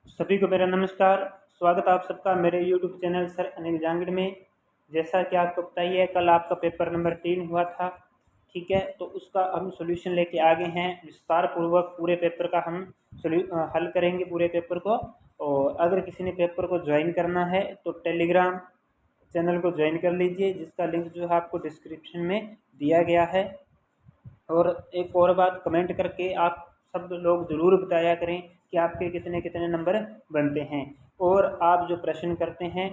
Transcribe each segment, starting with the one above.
सभी को मेरा नमस्कार। स्वागत है आप सबका मेरे YouTube channel sir Anil Jangad में। जैसा कि आपको पता ही है, कल आपका पेपर नंबर 3 हुआ था। ठीक है, तो उसका हम सॉल्यूशन लेके आ गए हैं। विस्तार पूर्वक पूरे पेपर का हम हल करेंगे पूरे पेपर को। और अगर किसी ने पेपर को ज्वाइन करना है तो टेलीग्राम चैनल को ज्वाइन कर लीजिए, जिसका लिंक जो है आपको डिस्क्रिप्शन में दिया गया है। और एक और बात, कमेंट करके आप सब लोग ज़रूर बताया करें कि आपके कितने कितने नंबर बनते हैं। और आप जो प्रश्न करते हैं,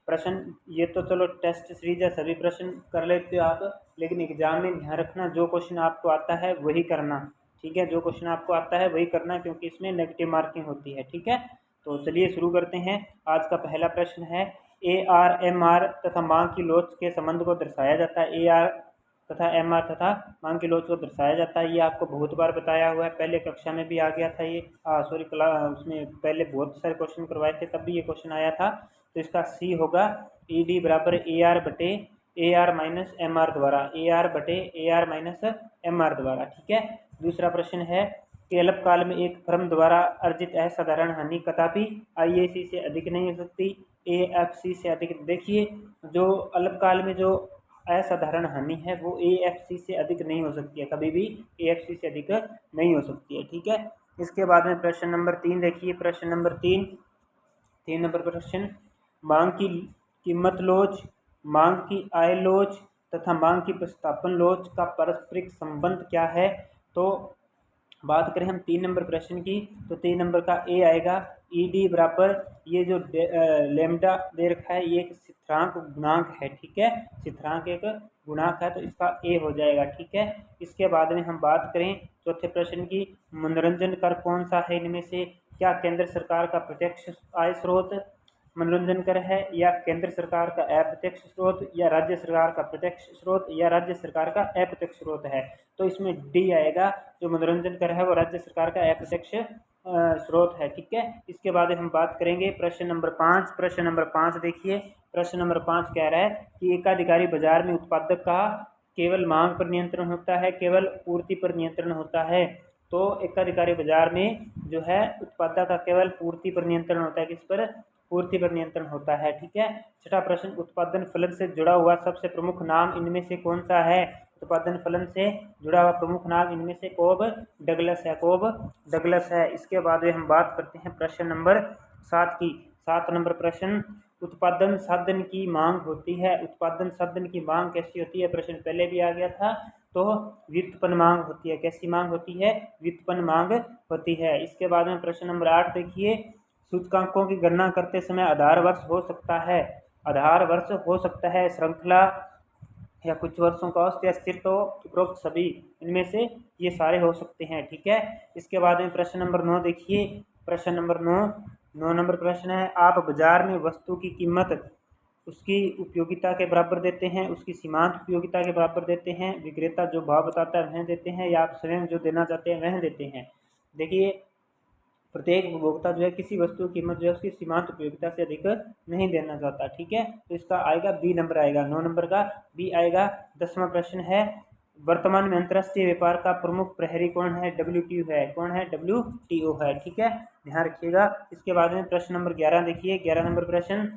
प्रश्न ये तो चलो टेस्ट सीरीज है, सभी प्रश्न कर लेते हो आप, लेकिन एग्जाम में ध्यान रखना जो क्वेश्चन आपको आता है वही करना। ठीक है, जो क्वेश्चन आपको आता है वही करना, क्योंकि इसमें नेगेटिव मार्किंग होती है। ठीक है, तो चलिए शुरू करते हैं। आज का पहला प्रश्न है, ए आर एम आर तथा मांग की लोच के संबंध को दर्शाया जाता है। ए आर तथा एम आर तथा मांग की लोच को दर्शाया जाता है। ये आपको बहुत बार बताया हुआ है, पहले कक्षा में भी आ गया था ये। सॉरी, उसमें पहले बहुत सारे क्वेश्चन करवाए थे, तब भी ये क्वेश्चन आया था। तो इसका सी होगा ई डी बराबर ए आर बटे A R minus M R द्वारा, ए आर बटे A R minus M R द्वारा। ठीक है, दूसरा प्रश्न है कि अल्पकाल में एक फर्म द्वारा अर्जित असाधारण हानि कदापि आईएसी से अधिक नहीं हो सकती, एएफसी से अधिक। देखिए, जो अल्पकाल में जो असाधारण हानि है वो एएफसी से अधिक नहीं हो सकती है, कभी भी एएफसी से अधिक नहीं हो सकती है। ठीक है, इसके बाद में प्रश्न नंबर 3 देखिए। प्रश्न नंबर 3 नंबर प्रश्न, मांग की कीमत लोच, मांग की आय लोच तथा मांग की प्रतिस्थापन लोच का पारस्परिक संबंध क्या है। तो बात करें हम 3 नंबर प्रश्न की, तो 3 नंबर का ए आएगा, ई डी बराबर ये जो लेमडा दे रखा है ये एक स्थिरांक गुणांक है। ठीक है, स्थिरांक एक गुणांक है, तो इसका ए हो जाएगा। ठीक है, इसके बाद में हम बात करें चौथे प्रश्न की, मनोरंजन कर कौन सा है इनमें से। क्या केंद्र सरकार का प्रत्यक्ष आय स्रोत मनोरंजन कर है, या केंद्र सरकार का अप्रत्यक्ष स्रोत, या राज्य सरकार का प्रत्यक्ष स्रोत, या राज्य सरकार का अप्रत्यक्ष स्रोत है। तो इसमें डी आएगा, जो मनोरंजन कर है वो राज्य सरकार का अप्रत्यक्ष स्रोत है। ठीक है, इसके बाद हम बात करेंगे प्रश्न नंबर 5। प्रश्न नंबर 5 देखिए। प्रश्न नंबर 5 कह रहा है कि एकाधिकारी बाजार में उत्पादक का केवल मांग पर नियंत्रण होता है, केवल पूर्ति पर नियंत्रण होता है। तो एकाधिकारी बाजार में जो है उत्पादक का केवल पूर्ति पर नियंत्रण होता है, किस पर, पूर्ति पर नियंत्रण होता है। ठीक है, छठा प्रश्न, उत्पादन फलन से जुड़ा हुआ सबसे प्रमुख नाम इनमें से कौन सा है। उत्पादन फलन से जुड़ा हुआ प्रमुख नाम इनमें से कोब डगलस है, कोब डगलस है। इसके बाद में हम बात करते हैं प्रश्न नंबर 7 की। 7 नंबर प्रश्न, उत्पादन साधन की मांग होती है। उत्पादन साधन की मांग कैसी होती है, प्रश्न पहले भी आ गया था। तो व्युत्पन्न मांग होती है। कैसी मांग होती है, व्युत्पन्न मांग होती है। इसके बाद में प्रश्न नंबर 8 देखिए, सूचकांकों की गणना करते समय आधार वर्ष हो सकता है, आधार वर्ष हो सकता है श्रृंखला या कुछ वर्षों का औसत या स्थिर, तो उपरोक्त सभी इनमें से ये सारे हो सकते हैं। ठीक है, इसके बाद में प्रश्न नंबर 9 देखिए। प्रश्न नंबर 9 नंबर प्रश्न है, आप बाजार में वस्तु की कीमत उसकी उपयोगिता के बराबर देते हैं, उसकी सीमांत उपयोगिता के बराबर देते हैं, विक्रेता जो भाव बताता है वह देते हैं, या आप स्वयं जो देना चाहते हैं वह देते हैं। देखिए, प्रत्येक उपभोक्ता जो है किसी वस्तु की कीमत जो है उसकी सीमांत उपयोगिता से अधिक नहीं देना चाहता। ठीक है, तो इसका आएगा बी नंबर आएगा, 9 नंबर का बी आएगा। 10वां प्रश्न है, वर्तमान में अंतर्राष्ट्रीय व्यापार का प्रमुख प्रहरी कौन है, डब्ल्यूटीओ है। कौन है, डब्ल्यूटीओ है। ठीक है, ध्यान रखिएगा। इसके बाद में प्रश्न नंबर 11 देखिए। 11 नंबर प्रश्न,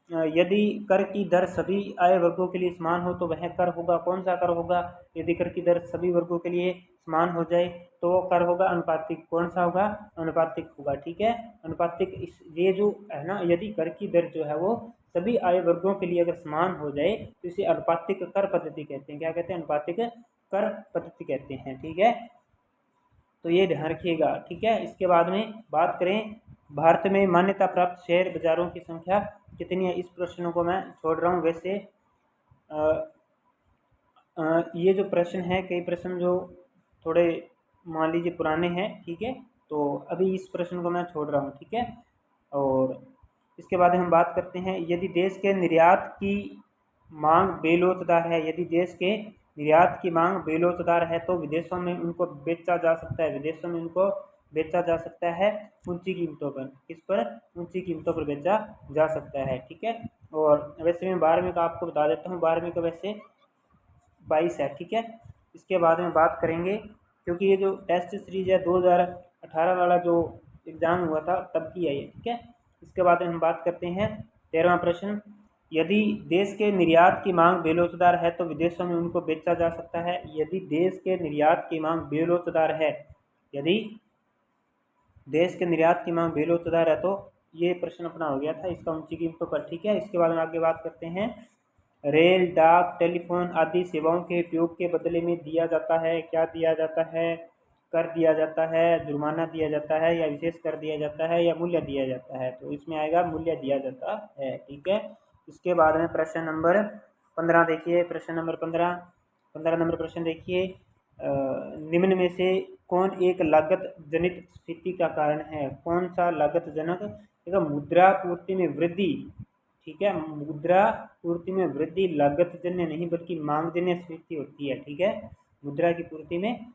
यदि कर की दर सभी आय वर्गों के लिए समान हो तो वह कर होगा। कौन सा कर होगा, यदि कर की दर सभी वर्गों के लिए समान हो जाए तो वो कर होगा अनुपातिक। कौन सा होगा, अनुपातिक होगा। ठीक है, अनुपातिक। इस ये जो है ना, यदि कर की दर जो है वो सभी आय वर्गों के लिए अगर समान हो जाए तो इसे अनुपातिक कर पद्धति कहते हैं। क्या कहते हैं, अनुपातिक कर पद्धति कहते हैं। ठीक है, तो ये ध्यान रखिएगा। ठीक है, इसके बाद में बात करें, भारत में मान्यता प्राप्त शेयर बाजारों की संख्या कितनी है। इस प्रश्न को मैं छोड़ रहा हूँ। वैसे ये जो प्रश्न है, कई प्रश्न जो थोड़े मान लीजिए पुराने हैं। ठीक है, तो अभी इस प्रश्न को मैं छोड़ रहा हूँ। ठीक है, और इसके बाद हम बात करते हैं, यदि देश के निर्यात की मांग बेलोचदार है, यदि देश के निर्यात की मांग बेलोचदार है तो विदेशों में उनको बेचा जा सकता है, विदेशों में उनको बेचा जा सकता है ऊंची कीमतों पर। किस पर, ऊंची कीमतों पर बेचा जा सकता है। ठीक है, और वैसे मैं 12वीं का आपको बता देता हूँ, 12वीं का वैसे 22 है। ठीक है, इसके बाद में बात करेंगे, क्योंकि ये जो टेस्ट सीरीज है 2018 वाला जो एग्ज़ाम हुआ था तब की है ये, ठीक है। इसके बाद हम बात करते हैं 13वां प्रश्न, यदि देश के निर्यात की मांग बेलोचदार है तो विदेशों में उनको बेचा जा सकता है। यदि देश के निर्यात की मांग बेलोचदार है, यदि देश के निर्यात की मांग बेलोचदार है, तो ये प्रश्न अपना हो गया था इसका ऊंची कीमतों पर, ठीक है। इसके बाद हम आगे बात करते हैं, रेल, डाक, टेलीफोन आदि सेवाओं के उपयोग के बदले में दिया जाता है, क्या दिया जाता है? कर दिया जाता है, जुर्माना दिया जाता है, या विशेष कर दिया जाता है, या मूल्य दिया जाता है। तो इसमें आएगा मूल्य दिया जाता है, ठीक है। इसके बाद में प्रश्न नंबर 15 देखिए, प्रश्न नंबर 15 नंबर प्रश्न देखिए, निम्न में से कौन एक लागत जनित स्फीति का कारण है? कौन सा लागत जनक? देखो, मुद्रा पूर्ति में वृद्धि, ठीक है, मुद्रा पूर्ति में वृद्धि लागत जन्य नहीं बल्कि मांग जन्य स्फीति होती है, ठीक है, मुद्रा की पूर्ति में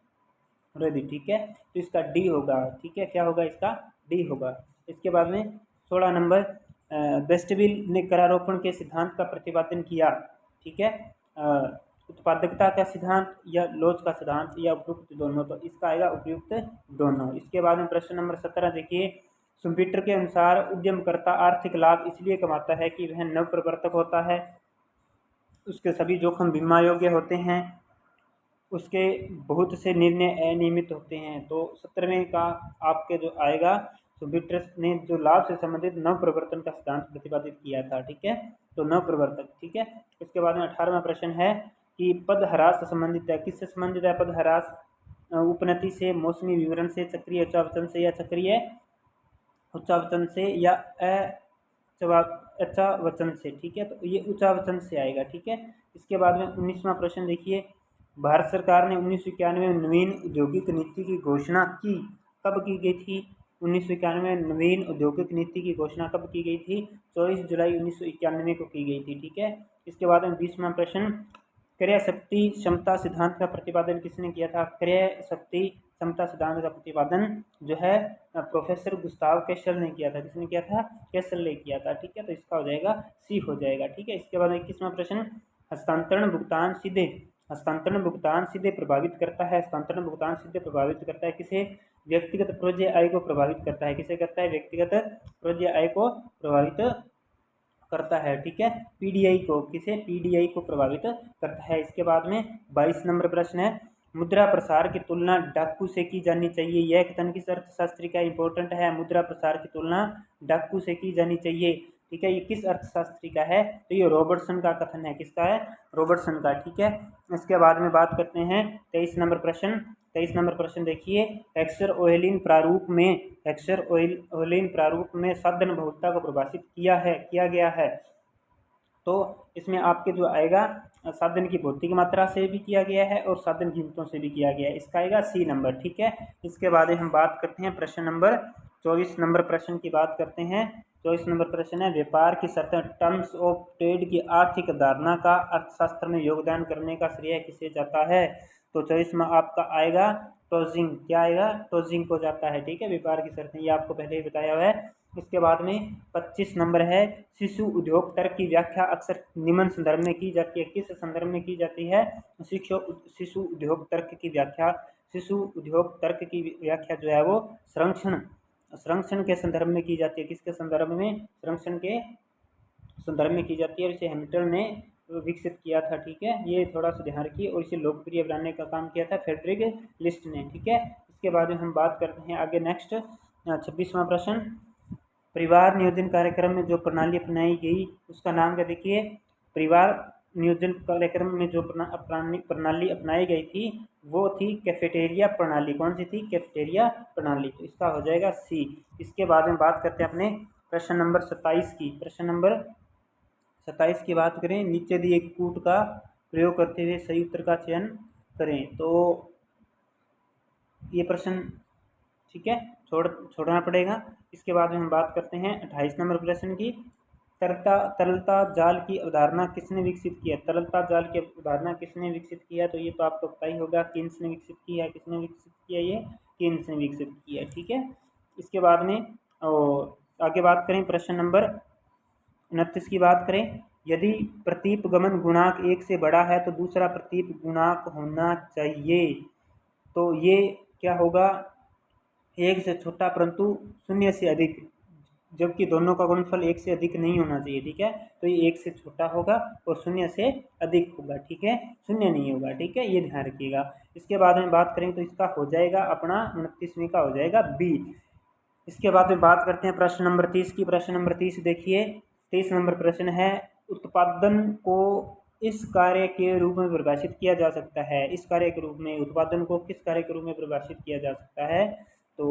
वृद्धि, ठीक है। तो इसका डी होगा, ठीक है, क्या होगा इसका? डी होगा। इसके बाद में 16 नंबर, बेस्टविल ने करारोपण के सिद्धांत का प्रतिपादन किया, ठीक है, उत्पादकता का सिद्धांत या लोच का सिद्धांत या उपयुक्त दोनों? तो इसका आएगा उपयुक्त दोनों। इसके बाद में प्रश्न नंबर 17 देखिए, शुम्पीटर के अनुसार उद्यमकर्ता आर्थिक लाभ इसलिए कमाता है कि वह नवप्रवर्तक होता है, उसके सभी जोखिम बीमा योग्य होते हैं, उसके बहुत से निर्णय अनियमित होते हैं। तो 17वें का आपके जो आएगा, शुम्पीटर ने जो लाभ से संबंधित नवप्रवर्तन का सिद्धांत प्रतिपादित किया था, ठीक है, तो नवप्रवर्तक, ठीक है। इसके बाद में 18वां प्रश्न है कि पदह्रास से संबंधित है, किससे संबंधित है पदह्रास? उपनति से, मौसमी विवरण से, चक्रीय उच्चावचन से, या चक्रीय उच्चावचन से, या अचावचन से, ठीक है। तो ये उच्चावचन से आएगा, ठीक है। इसके बाद में 19वां प्रश्न देखिए, भारत सरकार ने 1991 में नवीन औद्योगिक नीति की घोषणा की, कब की गई थी? 1991 में नवीन औद्योगिक नीति की घोषणा कब की गई थी? 24 जुलाई 1991 को की गई थी, ठीक है। इसके बाद में 20वां प्रश्न, क्रय शक्ति क्षमता सिद्धांत का प्रतिपादन किसने किया था? क्रय शक्ति क्षमता सिद्धांत का प्रतिपादन जो है प्रोफेसर गुस्ताव कैसल ने किया था। किसने किया था? कैसल ने किया था, ठीक है। तो इसका हो जाएगा सी हो जाएगा, ठीक है। इसके बाद 21वां प्रश्न, हस्तांतरण भुगतान सीधे प्रभावित करता है, हस्तांतरण भुगतान सीधे प्रभावित करता है किसे? व्यक्तिगत प्रोज्य आय को प्रभावित करता है, किसे करता है? व्यक्तिगत प्रोज्य आय को प्रभावित करता है, ठीक है। पीडीआई को, किसे? पीडीआई को प्रभावित करता है। इसके बाद में 22 नंबर प्रश्न है, मुद्रा प्रसार की तुलना डाकू से की जानी चाहिए, यह कथन किस अर्थशास्त्री का इंपॉर्टेंट है? मुद्रा प्रसार की तुलना डाकू से की जानी चाहिए, ठीक है। ये किस अर्थशास्त्री का है? तो ये रॉबर्टसन का कथन है, किसका है? रॉबर्टसन का, ठीक है। इसके बाद में बात करते हैं 23 नंबर प्रश्न। 23 नंबर प्रश्न देखिए, हेक्सर-ओह्लिन प्रारूप में साधन बहुलता को परिभाषित किया गया है। तो इसमें आपके जो आएगा, साधन की भौतिक मात्रा से भी किया गया है और साधन कीमतों से भी किया गया है, इसका आएगा सी नंबर, ठीक है। इसके बाद हम बात करते हैं प्रश्न नंबर 24 नंबर प्रश्न की बात करते हैं। 24 नंबर प्रश्न है, व्यापार की शर्तें टर्म्स ऑफ ट्रेड की आर्थिक धारणा का अर्थशास्त्र में योगदान करने का श्रेय किसे जाता है? तो 24 में आपका आएगा टोजिंग, क्या आएगा? टोजिंग को जाता है, ठीक है। व्यापार की शर्तें ये आपको पहले ही बताया हुआ है। इसके बाद में 25 नंबर है, शिशु उद्योग तर्क की व्याख्या अक्सर निम्न संदर्भ में की जाती है, किस संदर्भ में की जाती है? शिशु उद्योग तर्क की व्याख्या, शिशु उद्योग तर्क की व्याख्या जो है वो संरक्षण के संदर्भ में की जाती है, किसके संदर्भ में? संरक्षण के संदर्भ में की जाती है। इसे हैमिल्टन ने विकसित किया था, ठीक है, ये थोड़ा सा ध्यान रखिए। और इसे लोकप्रिय बनाने का काम किया था फ्रेडरिक लिस्ट ने, ठीक है। इसके बाद में हम बात करते हैं आगे नेक्स्ट 26वां प्रश्न, परिवार नियोजन कार्यक्रम में जो प्रणाली अपनाई गई उसका नाम क्या? देखिए, परिवार नियोजन कार्यक्रम में जो प्रणाली अपनाई गई थी वो थी कैफेटेरिया प्रणाली। कौन सी थी? कैफेटेरिया प्रणाली, तो इसका हो जाएगा सी। इसके बाद में बात करते हैं अपने प्रश्न नंबर 27 की। प्रश्न नंबर 27 की बात करें, नीचे दिए कूट का प्रयोग करते हुए सही उत्तर का चयन करें। तो ये प्रश्न, ठीक है, छोड़ना पड़ेगा। इसके बाद में हम बात करते हैं 28 नंबर प्रश्न की, तरलता जाल की अवधारणा किसने विकसित किया? तरलता जाल की अवधारणा किसने विकसित किया? तो ये तो आपको पता ही होगा, कीन्स ने विकसित किया। किसने विकसित किया? ये कीन्स ने विकसित किया, ठीक है। इसके बाद में आगे बात करें, प्रश्न नंबर 29 की बात करें, यदि प्रतीप गमन गुणांक 1 से बड़ा है तो दूसरा प्रतीप गुणांक होना चाहिए। तो ये क्या होगा? 1 से छोटा परंतु 0 से अधिक, जबकि दोनों का गुणनफल 1 से अधिक नहीं होना चाहिए, ठीक है। तो ये 1 से छोटा होगा और 0 से अधिक होगा, ठीक है, 0 नहीं होगा, ठीक है, ये ध्यान रखिएगा। इसके बाद में बात करें तो इसका हो जाएगा अपना 29वीं का हो जाएगा बी। इसके बाद में बात करते हैं प्रश्न नंबर 30 की। प्रश्न नंबर 30 देखिए, 30 नंबर प्रश्न है, उत्पादन को इस कार्य के रूप में परिभाषित किया जा सकता है। इस कार्य के रूप में उत्पादन को किस कार्य के रूप में परिभाषित किया जा सकता है? तो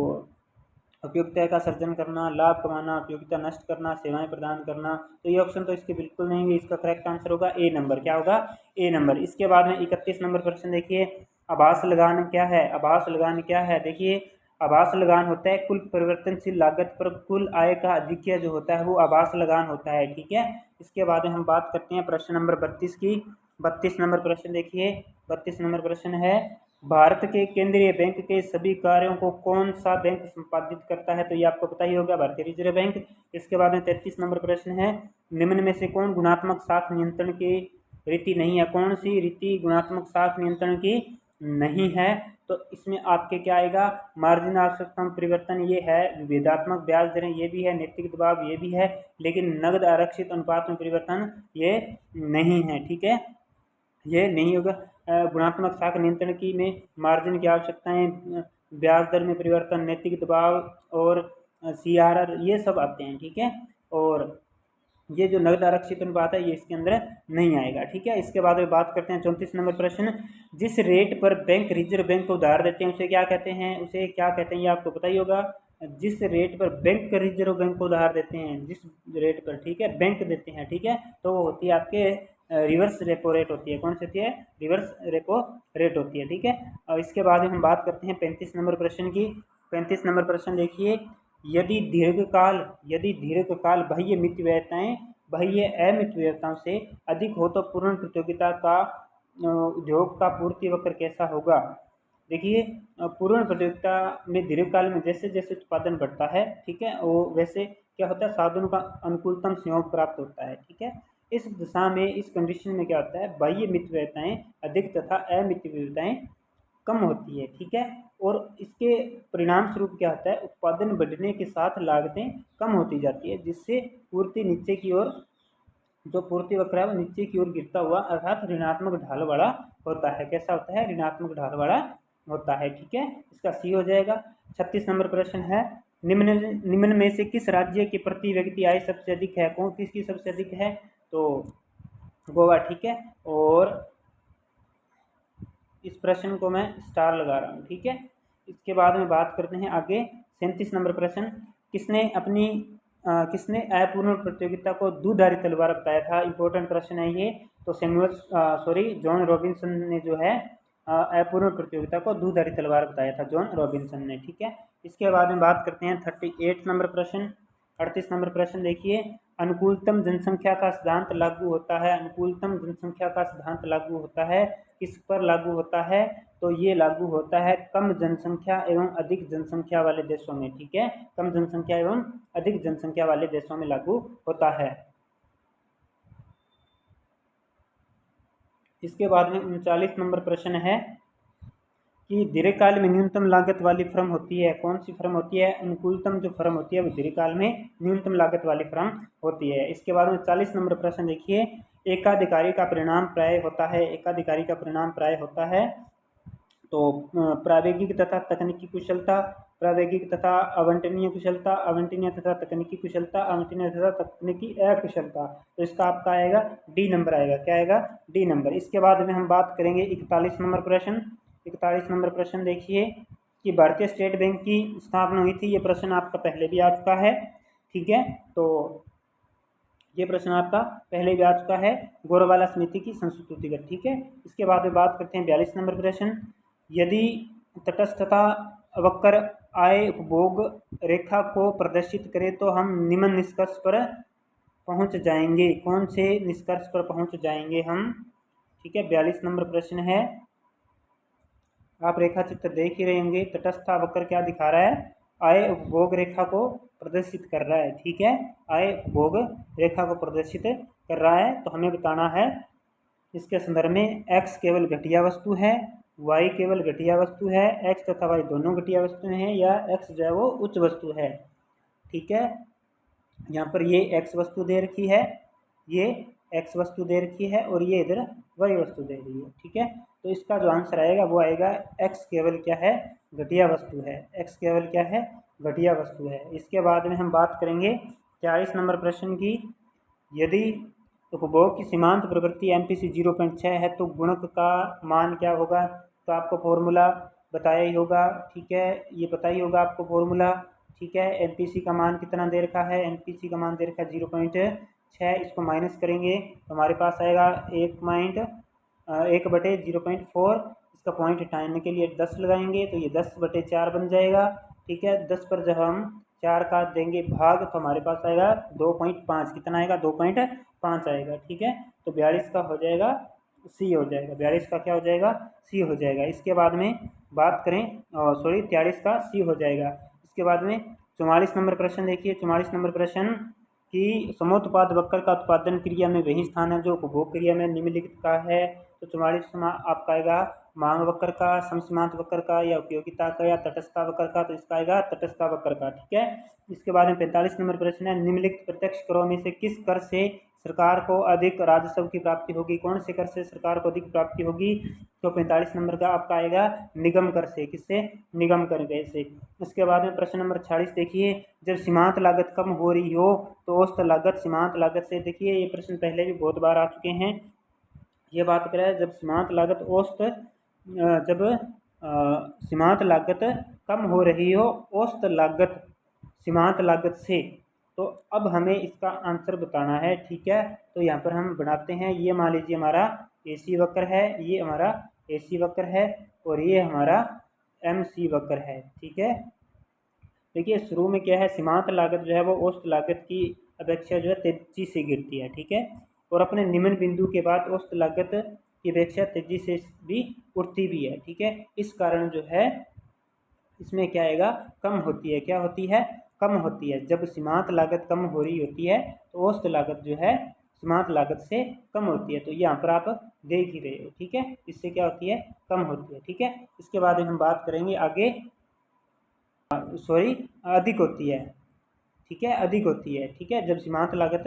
उपयोगिता का सर्जन करना, लाभ कमाना, उपयोगिता नष्ट करना, सेवाएं प्रदान करना। तो ये ऑप्शन तो इसके बिल्कुल नहीं है, इसका करेक्ट आंसर होगा ए नंबर। क्या होगा? ए नंबर। इसके बाद में 31 नंबर प्रश्न देखिए, आभास लगान क्या है? आभास लगान क्या है? देखिए, आभास लगान होता है कुल परिवर्तनशील लागत पर कुल आय का अधिक्य जो होता है वो आभास लगान होता है, ठीक है। इसके बाद में हम बात करते हैं प्रश्न नंबर 32 की। 32 नंबर प्रश्न देखिए, 32 नंबर प्रश्न है, भारत के केंद्रीय बैंक के सभी कार्यों को कौन सा बैंक संपादित करता है? तो ये आपको पता ही होगा, भारतीय रिजर्व बैंक। इसके बाद में 33 नंबर प्रश्न है, निम्न में से कौन गुणात्मक साख नियंत्रण की रीति नहीं है? कौन सी रीति गुणात्मक साख नियंत्रण की नहीं है? तो इसमें आपके क्या आएगा? मार्जिन आवश्यकता परिवर्तन ये है, विभेदात्मक ब्याज दरें ये भी है, नैतिक दबाव ये भी है, लेकिन नगद आरक्षित अनुपात में परिवर्तन ये नहीं है, ठीक है, ये नहीं होगा। गुणात्मक साख नियंत्रण की में मार्जिन की आवश्यकताएं, ब्याज दर में परिवर्तन, नैतिक दबाव और CRR ये सब आते हैं, ठीक है। और ये जो नगद आरक्षित अनुपात है ये इसके अंदर नहीं आएगा, ठीक है। इसके बाद में बात करते हैं 34 नंबर प्रश्न, जिस रेट पर बैंक रिजर्व बैंक को उधार देते हैं उसे क्या कहते हैं? उसे क्या कहते हैं ये आपको पता ही होगा। जिस रेट पर बैंक रिजर्व बैंक को उधार देते हैं, जिस रेट पर, ठीक है, बैंक देते हैं, ठीक है, तो वो होती है आपके रिवर्स रेपो रेट होती है। कौन सी होती है? रिवर्स रेपो रेट होती है, ठीक है। और इसके बाद हम बात करते हैं 35 नंबर प्रश्न की। 35 नंबर प्रश्न देखिए, यदि दीर्घकाल बाह्य मितव्ययताएं बाह्य अमितव्ययताओं से अधिक हो तो पूर्ण प्रतियोगिता का उद्योग का पूर्ति वक्र कैसा होगा? देखिए, पूर्ण प्रतियोगिता में दीर्घकाल में जैसे जैसे उत्पादन बढ़ता है, ठीक है, वो वैसे क्या होता है, साधनों का अनुकूलतम संयोग प्राप्त होता है, ठीक है। इस दशा में, इस कंडीशन में क्या होता है, बाह्य मितव्ययताएं अधिक तथा अमितव्ययताएं कम होती है, ठीक है। और इसके परिणाम स्वरूप क्या होता है, उत्पादन बढ़ने के साथ लागतें कम होती जाती है, जिससे पूर्ति नीचे की ओर, जो पूर्ति वक्र है वो नीचे की ओर गिरता हुआ अर्थात ऋणात्मक ढाल वाला होता है। कैसा होता है? ऋणात्मक ढाल वाला होता है, ठीक है, इसका सी हो जाएगा। 36 नंबर प्रश्न है, निम्न में से किस राज्य की प्रति व्यक्ति आय सबसे अधिक है? कौन किसकी सबसे अधिक है? तो गोवा, ठीक है। और इस प्रश्न को मैं स्टार लगा रहा हूँ, ठीक है। इसके बाद में बात करते हैं आगे 37 नंबर प्रश्न, किसने अपूर्ण प्रतियोगिता को दुधारी तलवार बताया था? इंपॉर्टेंट प्रश्न है ये। तो जॉन रॉबिन्सन ने जो है अपूर्ण प्रतियोगिता को दुधारी तलवार बताया था, जॉन रॉबिन्सन ने, ठीक है। इसके बाद में बात करते हैं 38 नंबर प्रश्न। 38 नंबर प्रश्न देखिए, अनुकूलतम जनसंख्या का सिद्धांत लागू होता है। अनुकूलतम जनसंख्या का सिद्धांत लागू होता है, किस पर लागू होता है? तो ये लागू होता है कम जनसंख्या एवं अधिक जनसंख्या वाले देशों में, ठीक है, कम जनसंख्या एवं अधिक जनसंख्या वाले देशों में लागू होता है। इसके बाद में 39 नंबर प्रश्न है कि दीर्घकाल में न्यूनतम लागत वाली फर्म होती है। कौन सी फर्म होती है? अनुकूलतम जो फर्म होती है वो दीर्घकाल में न्यूनतम लागत वाली फर्म होती है। इसके बाद में 40 नंबर प्रश्न देखिए, एकाधिकारी का परिणाम प्राय होता है। एकाधिकारी का परिणाम प्राय होता है तो प्रावेगिक तथा तकनीकी कुशलता, प्रावेगिक तथा आवंटनीय कुशलता, आवंटनीय तथा तकनीकी कुशलता, आवंटनीय तथा तकनीकी अकुशलता। तो इसका आपका आएगा डी नंबर आएगा। क्या आएगा? D number. इसके बाद में हम बात करेंगे 41 नंबर प्रश्न। 41 नंबर प्रश्न देखिए कि भारतीय स्टेट बैंक की स्थापना हुई थी। ये प्रश्न आपका पहले भी आ चुका है, ठीक है। तो ये प्रश्न आपका पहले भी आ चुका है, गोरवाला समिति की संस्तुति पर, ठीक है। इसके बाद में बात करते हैं 42 नंबर प्रश्न, यदि तटस्थता वक्र आय उपभोग रेखा को प्रदर्शित करे तो हम निम्न निष्कर्ष पर पहुंच जाएंगे। कौन से निष्कर्ष पर पहुंच जाएंगे हम? ठीक है, 42 नंबर प्रश्न है। आप रेखा चित्र देख ही रहे होंगे। तटस्थ वक्र क्या दिखा रहा है? आय उपभोग रेखा को प्रदर्शित कर रहा है, ठीक है, आय उपभोग रेखा को प्रदर्शित कर रहा है। तो हमें बताना है इसके संदर्भ में x केवल घटिया वस्तु है, y केवल घटिया वस्तु है, x तथा y दोनों घटिया वस्तुएं हैं, या x जो है वो उच्च वस्तु है। ठीक है, यहाँ पर ये x वस्तु दे रखी है, ये x वस्तु दे रखी है, और ये इधर y वस्तु दे रही है। ठीक है, तो इसका जो आंसर आएगा वो आएगा x केवल क्या है, घटिया वस्तु है। x केवल क्या है, घटिया वस्तु है। इसके बाद में हम बात करेंगे 40 नंबर प्रश्न की। यदि उपभोग की सीमांत प्रवृत्ति MPC 0.6 है तो गुणक का मान क्या होगा? तो आपको फॉर्मूला बताया ही होगा। ठीक है, ये पता ही होगा आपको फॉर्मूला। ठीक है, MPC का मान कितना दे रखा है? MPC का मान दे रखा है 0.6। इसको माइनस करेंगे तो हमारे पास आएगा 1/0.4। इसका पॉइंट हटाने के लिए 10 लगाएंगे तो ये 10/4 बन जाएगा। ठीक है, 10 पर जब हम 4 का देंगे भाग तो हमारे पास आएगा 2.5। कितना आएगा? 2.5 आएगा। ठीक है, तो 42 का हो जाएगा सी हो जाएगा। 42 का क्या हो जाएगा? सी हो जाएगा। इसके बाद में बात करें 43 का सी हो जाएगा। इसके बाद में 44 नंबर प्रश्न देखिए। 44 नंबर प्रश्न कि समोत्पाद वक्र का उत्पादन क्रिया में वही स्थान है जो उपभोग क्रिया में निम्नलिखित का है। तो 44 आपका आएगा मांग वक्र का, समसीमांत वक्र का, या उपयोगिता का, या तटस्थता वक्र का। तो इसका आएगा तटस्थता वक्र का। ठीक है, इसके बाद में 45 नंबर प्रश्न है निम्नलिखित प्रत्यक्ष करों में से किस कर से सरकार को अधिक राजस्व की प्राप्ति होगी? कौन से कर से सरकार को अधिक प्राप्ति होगी? तो 45 नंबर का आपका आएगा निगम कर से। किससे? निगम कर से। उसके बाद में प्रश्न नंबर 46 देखिए। जब सीमांत लागत कम हो रही हो तो औसत लागत सीमांत लागत से, देखिए ये प्रश्न पहले भी बहुत बार आ चुके हैं। ये बात करें जब सीमांत लागत औसत जब सीमांत लागत कम हो रही हो औसत लागत सीमांत लागत से, तो अब हमें इसका आंसर बताना है। ठीक है, तो यहाँ पर हम बनाते हैं। ये मान लीजिए हमारा AC वक्र है, ये हमारा AC वक्र है, और ये हमारा MC वक्र है। ठीक है, देखिए शुरू में क्या है, सीमांत लागत जो है वो औसत लागत की अपेक्षा जो है तेजी से गिरती है। ठीक है, और अपने निम्न बिंदु के बाद औसत लागत की अपेक्षा तेजी से भी उठती भी है। ठीक है, इस कारण जो है इसमें क्या आएगा, कम होती है। क्या होती है? कम होती है। जब सीमांत लागत कम हो रही होती है तो औसत लागत जो है सीमांत लागत से कम होती है। तो यहाँ पर आप देख ही रहे हो। ठीक है, इससे क्या होती है? कम होती है। ठीक है, इसके बाद हम बात करेंगे आगे, अधिक होती है। ठीक है, अधिक होती है। ठीक है, जब सीमांत लागत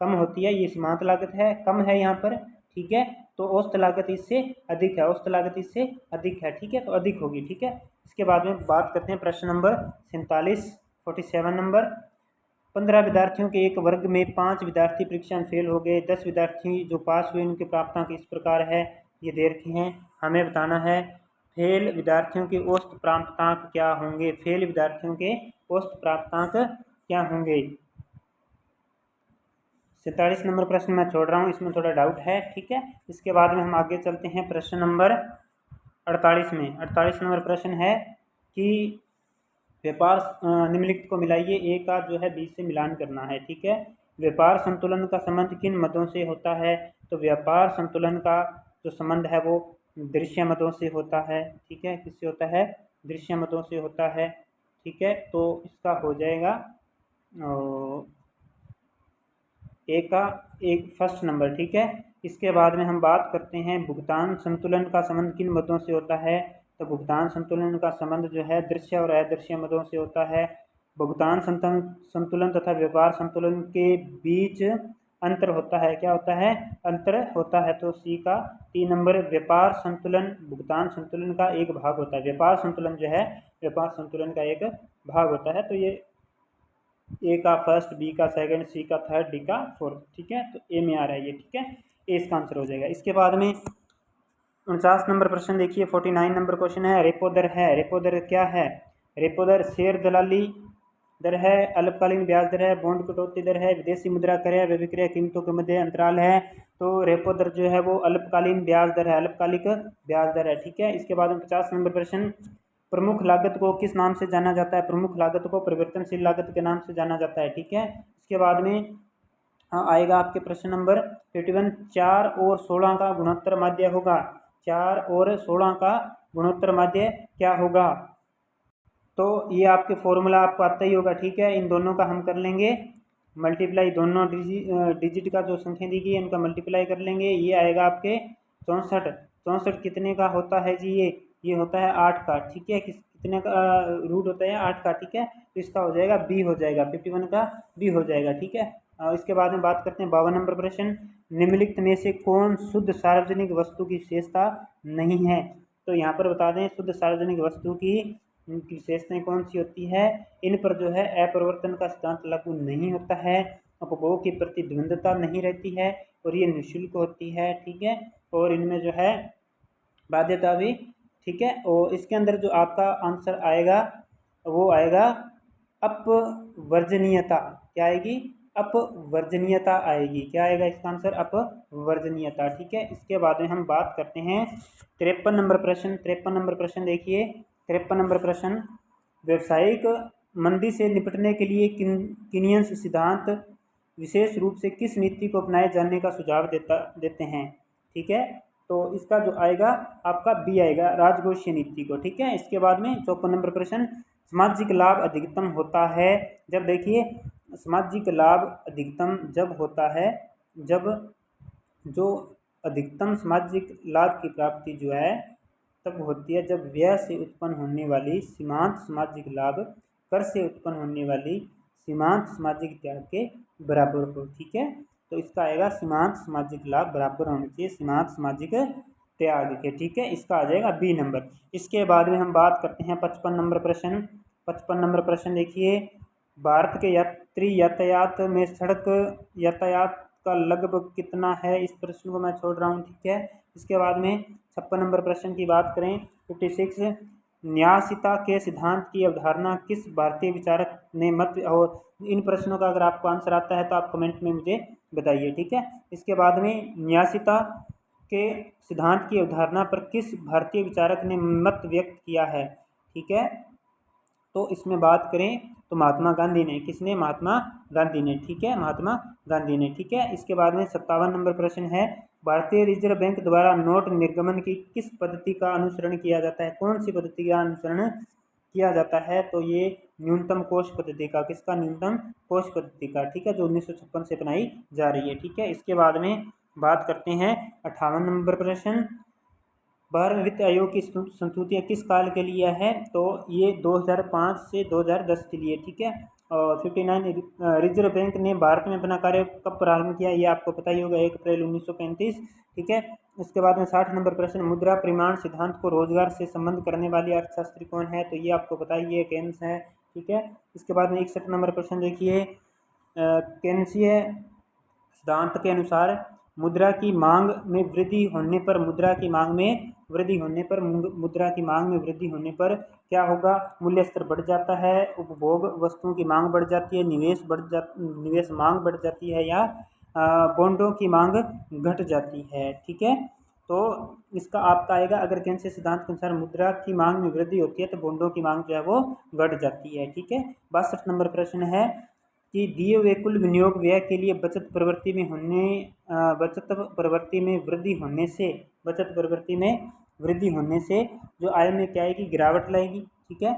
कम होती है, ये सीमांत लागत है, कम है यहाँ पर। ठीक है, तो औसत लागत इससे अधिक है, औसत लागत इससे अधिक है। ठीक है, तो अधिक होगी। ठीक है, इसके बाद में बात करते हैं प्रश्न नंबर 47 नंबर। 15 विद्यार्थियों के एक वर्ग में 5 विद्यार्थी परीक्षा में फेल हो गए। 10 विद्यार्थी जो पास हुए उनके प्राप्तांक इस प्रकार है, ये दे रखे हैं। हमें बताना है फेल विद्यार्थियों के औसत प्राप्तांक क्या होंगे। फेल विद्यार्थियों के औसत प्राप्तांक क्या होंगे? 47 नंबर प्रश्न मैं छोड़ रहा हूँ, इसमें थोड़ा डाउट है। ठीक है, इसके बाद में हम आगे चलते हैं प्रश्न नंबर 48 में। 48 नंबर प्रश्न है कि व्यापार निम्नलिखित को मिलाइए। ए का जो है बी से मिलान करना है। ठीक है, व्यापार संतुलन का संबंध किन मदों से होता है? तो व्यापार संतुलन का जो संबंध है वो दृश्य मदों से होता है। ठीक है, किससे होता है? दृश्य मदों से होता है। ठीक है, तो इसका हो जाएगा ए का एक फर्स्ट नंबर। ठीक है, इसके बाद में हम बात करते हैं भुगतान संतुलन का संबंध किन मदों से होता है? तो भुगतान संतुलन का संबंध जो है दृश्य और अदृश्य मदों से होता है। भुगतान संतुलन तथा व्यापार संतुलन के बीच अंतर होता है। क्या होता है? अंतर होता है। तो सी का 3 नंबर। व्यापार संतुलन भुगतान संतुलन का एक भाग होता है। व्यापार संतुलन जो है व्यापार संतुलन का एक भाग होता है। तो ये ए का फर्स्ट, बी का सेकंड, सी का थर्ड, डी का फोर्थ। ठीक है, तो ए में आ रहा है ये। ठीक है, ए इसका आंसर हो जाएगा। इसके बाद में 49 नंबर प्रश्न देखिए। 49 नंबर क्वेश्चन है रेपो दर है। रेपो दर क्या है? रेपो दर शेयर दलाली दर है, अल्पकालीन ब्याज दर है, बॉन्ड कटौती दर है, विदेशी मुद्रा क्रय व विक्रय कीमतों के मध्य अंतराल है। तो रेपो दर जो है वो अल्पकालीन ब्याज दर है, अल्पकालिक ब्याज दर है। ठीक है, इसके बाद में 50 नंबर प्रश्न प्रमुख लागत को किस नाम से जाना जाता है? प्रमुख लागत को परिवर्तनशील लागत के नाम से जाना जाता है। ठीक है, इसके बाद में आएगा आपके प्रश्न नंबर 51। 4 और 16 का गुणोत्तर माध्य होगा। 4 और 16 का गुणोत्तर माध्य क्या होगा? तो ये आपके फॉर्मूला आपको आता ही होगा। ठीक है, इन दोनों का हम कर लेंगे मल्टीप्लाई। दोनों डिजिट का जो संख्या दी गई है उनका मल्टीप्लाई कर लेंगे। ये आएगा आपके 64। 64 कितने का होता है जी? ये होता है 8 का, ठीक है। कितने का रूट होता है? 8 का, ठीक है। तो इसका हो जाएगा बी हो जाएगा, 51 का बी हो जाएगा, ठीक है। इसके बाद में बात करते हैं 52 नंबर प्रश्न। निम्नलिखित में से कौन शुद्ध सार्वजनिक वस्तु की विशेषता नहीं है? तो यहाँ पर बता दें शुद्ध सार्वजनिक वस्तु की विशेषताएं कौन सी होती है। इन पर जो है अपरिवर्तन का सिद्धांत लागू नहीं होता है, उपभोग की प्रतिद्वंदता नहीं रहती है, और ये निःशुल्क होती है, ठीक है। और इनमें जो है बाध्यता भी, ठीक है। और इसके अंदर जो आपका आंसर आएगा वो आएगा अपवर्जनीयता। क्या आएगी? अपवर्जनीयता आएगी। क्या आएगा इसका आंसर? अपवर्जनीयता, ठीक है। इसके बाद में हम बात करते हैं 53 नंबर प्रश्न। 53 नंबर प्रश्न देखिए। 53 नंबर प्रश्न, व्यावसायिक मंदी से निपटने के लिए कीनियंस सिद्धांत विशेष रूप से किस नीति को अपनाए जाने का सुझाव देते हैं, ठीक है। तो इसका जो आएगा आपका बी आएगा, राजकोषीय नीति को, ठीक है। इसके बाद में 54 नंबर प्रश्न, सामाजिक लाभ अधिकतम होता है जब, देखिए सामाजिक लाभ अधिकतम जब होता है जब जो अधिकतम सामाजिक लाभ की प्राप्ति जो है तब होती है जब व्यय से उत्पन्न होने वाली सीमांत सामाजिक लाभ कर से उत्पन्न होने वाली सीमांत सामाजिक त्याग के बराबर हो, ठीक है। तो इसका आएगा सीमांत सामाजिक लाभ बराबर होना चाहिए सीमांत सामाजिक त्याग के, ठीक है। इसका आ जाएगा बी नंबर। इसके बाद में हम बात करते हैं 55 नंबर प्रश्न। 55 नंबर प्रश्न देखिए। भारत के यात्री यातायात में सड़क यातायात का लगभग कितना है? इस प्रश्न को मैं छोड़ रहा हूँ, ठीक है। इसके बाद में 56 नंबर प्रश्न की बात करें, 56, न्यासिता के सिद्धांत की अवधारणा किस भारतीय विचारक ने मत, और इन प्रश्नों का अगर आपको आंसर आता है तो आप कमेंट में मुझे बताइए, ठीक है। इसके बाद में न्यासिता के सिद्धांत की अवधारणा पर किस भारतीय विचारक ने मत व्यक्त किया है, ठीक है। तो इसमें बात करें तो महात्मा गांधी ने, किसने? महात्मा गांधी ने, ठीक है, महात्मा गांधी ने, ठीक है। इसके बाद में 57 नंबर प्रश्न है, भारतीय रिजर्व बैंक द्वारा नोट निर्गमन की किस पद्धति का अनुसरण किया जाता है? कौन सी पद्धति का अनुसरण किया जाता है? तो ये न्यूनतम कोष पद्धति का, किसका? न्यूनतम कोष पद्धति का, ठीक है, जो 1956 से अपनाई जा रही है, ठीक है। इसके बाद में बात करते हैं 58 नंबर प्रश्न, 12वें वित्त आयोग की संस्तुतियाँ किस काल के लिए है? तो ये 2005 से 2010 के लिए, ठीक है। और 59, रिजर्व बैंक ने भारत में अपना कार्य कब प्रारंभ किया? ये आपको पता ही होगा, 1 अप्रैल 1935, ठीक है। इसके बाद में 60 नंबर प्रश्न, मुद्रा परिमाण सिद्धांत को रोजगार से संबंध करने वाली अर्थशास्त्री कौन है? तो ये आपको पता ही है, केन्स है, ठीक है। इसके बाद में 61 नंबर प्रश्न देखिए, केन्सीय सिद्धांत के अनुसार मुद्रा की मांग में वृद्धि होने पर, मुद्रा की मांग में वृद्धि होने पर, मुद्रा की मांग में वृद्धि होने पर क्या होगा? मूल्य स्तर बढ़ जाता है, उपभोग वस्तुओं की मांग बढ़ जाती है, निवेश मांग बढ़ जाती है, या बॉन्डों की मांग घट जाती है, ठीक है। तो इसका आपका आएगा, अगर केंद्रीय सिद्धांत के अनुसार मुद्रा की मांग में वृद्धि होती है तो बॉन्डों की मांग जो है वो घट जाती है, ठीक है। 62 नंबर प्रश्न है कि दिए हुए कुल विनियोग व्यय के लिए बचत प्रवृत्ति में वृद्धि होने से, बचत प्रवृत्ति में वृद्धि होने से जो आय में क्या आएगी? गिरावट लाएगी, ठीक है।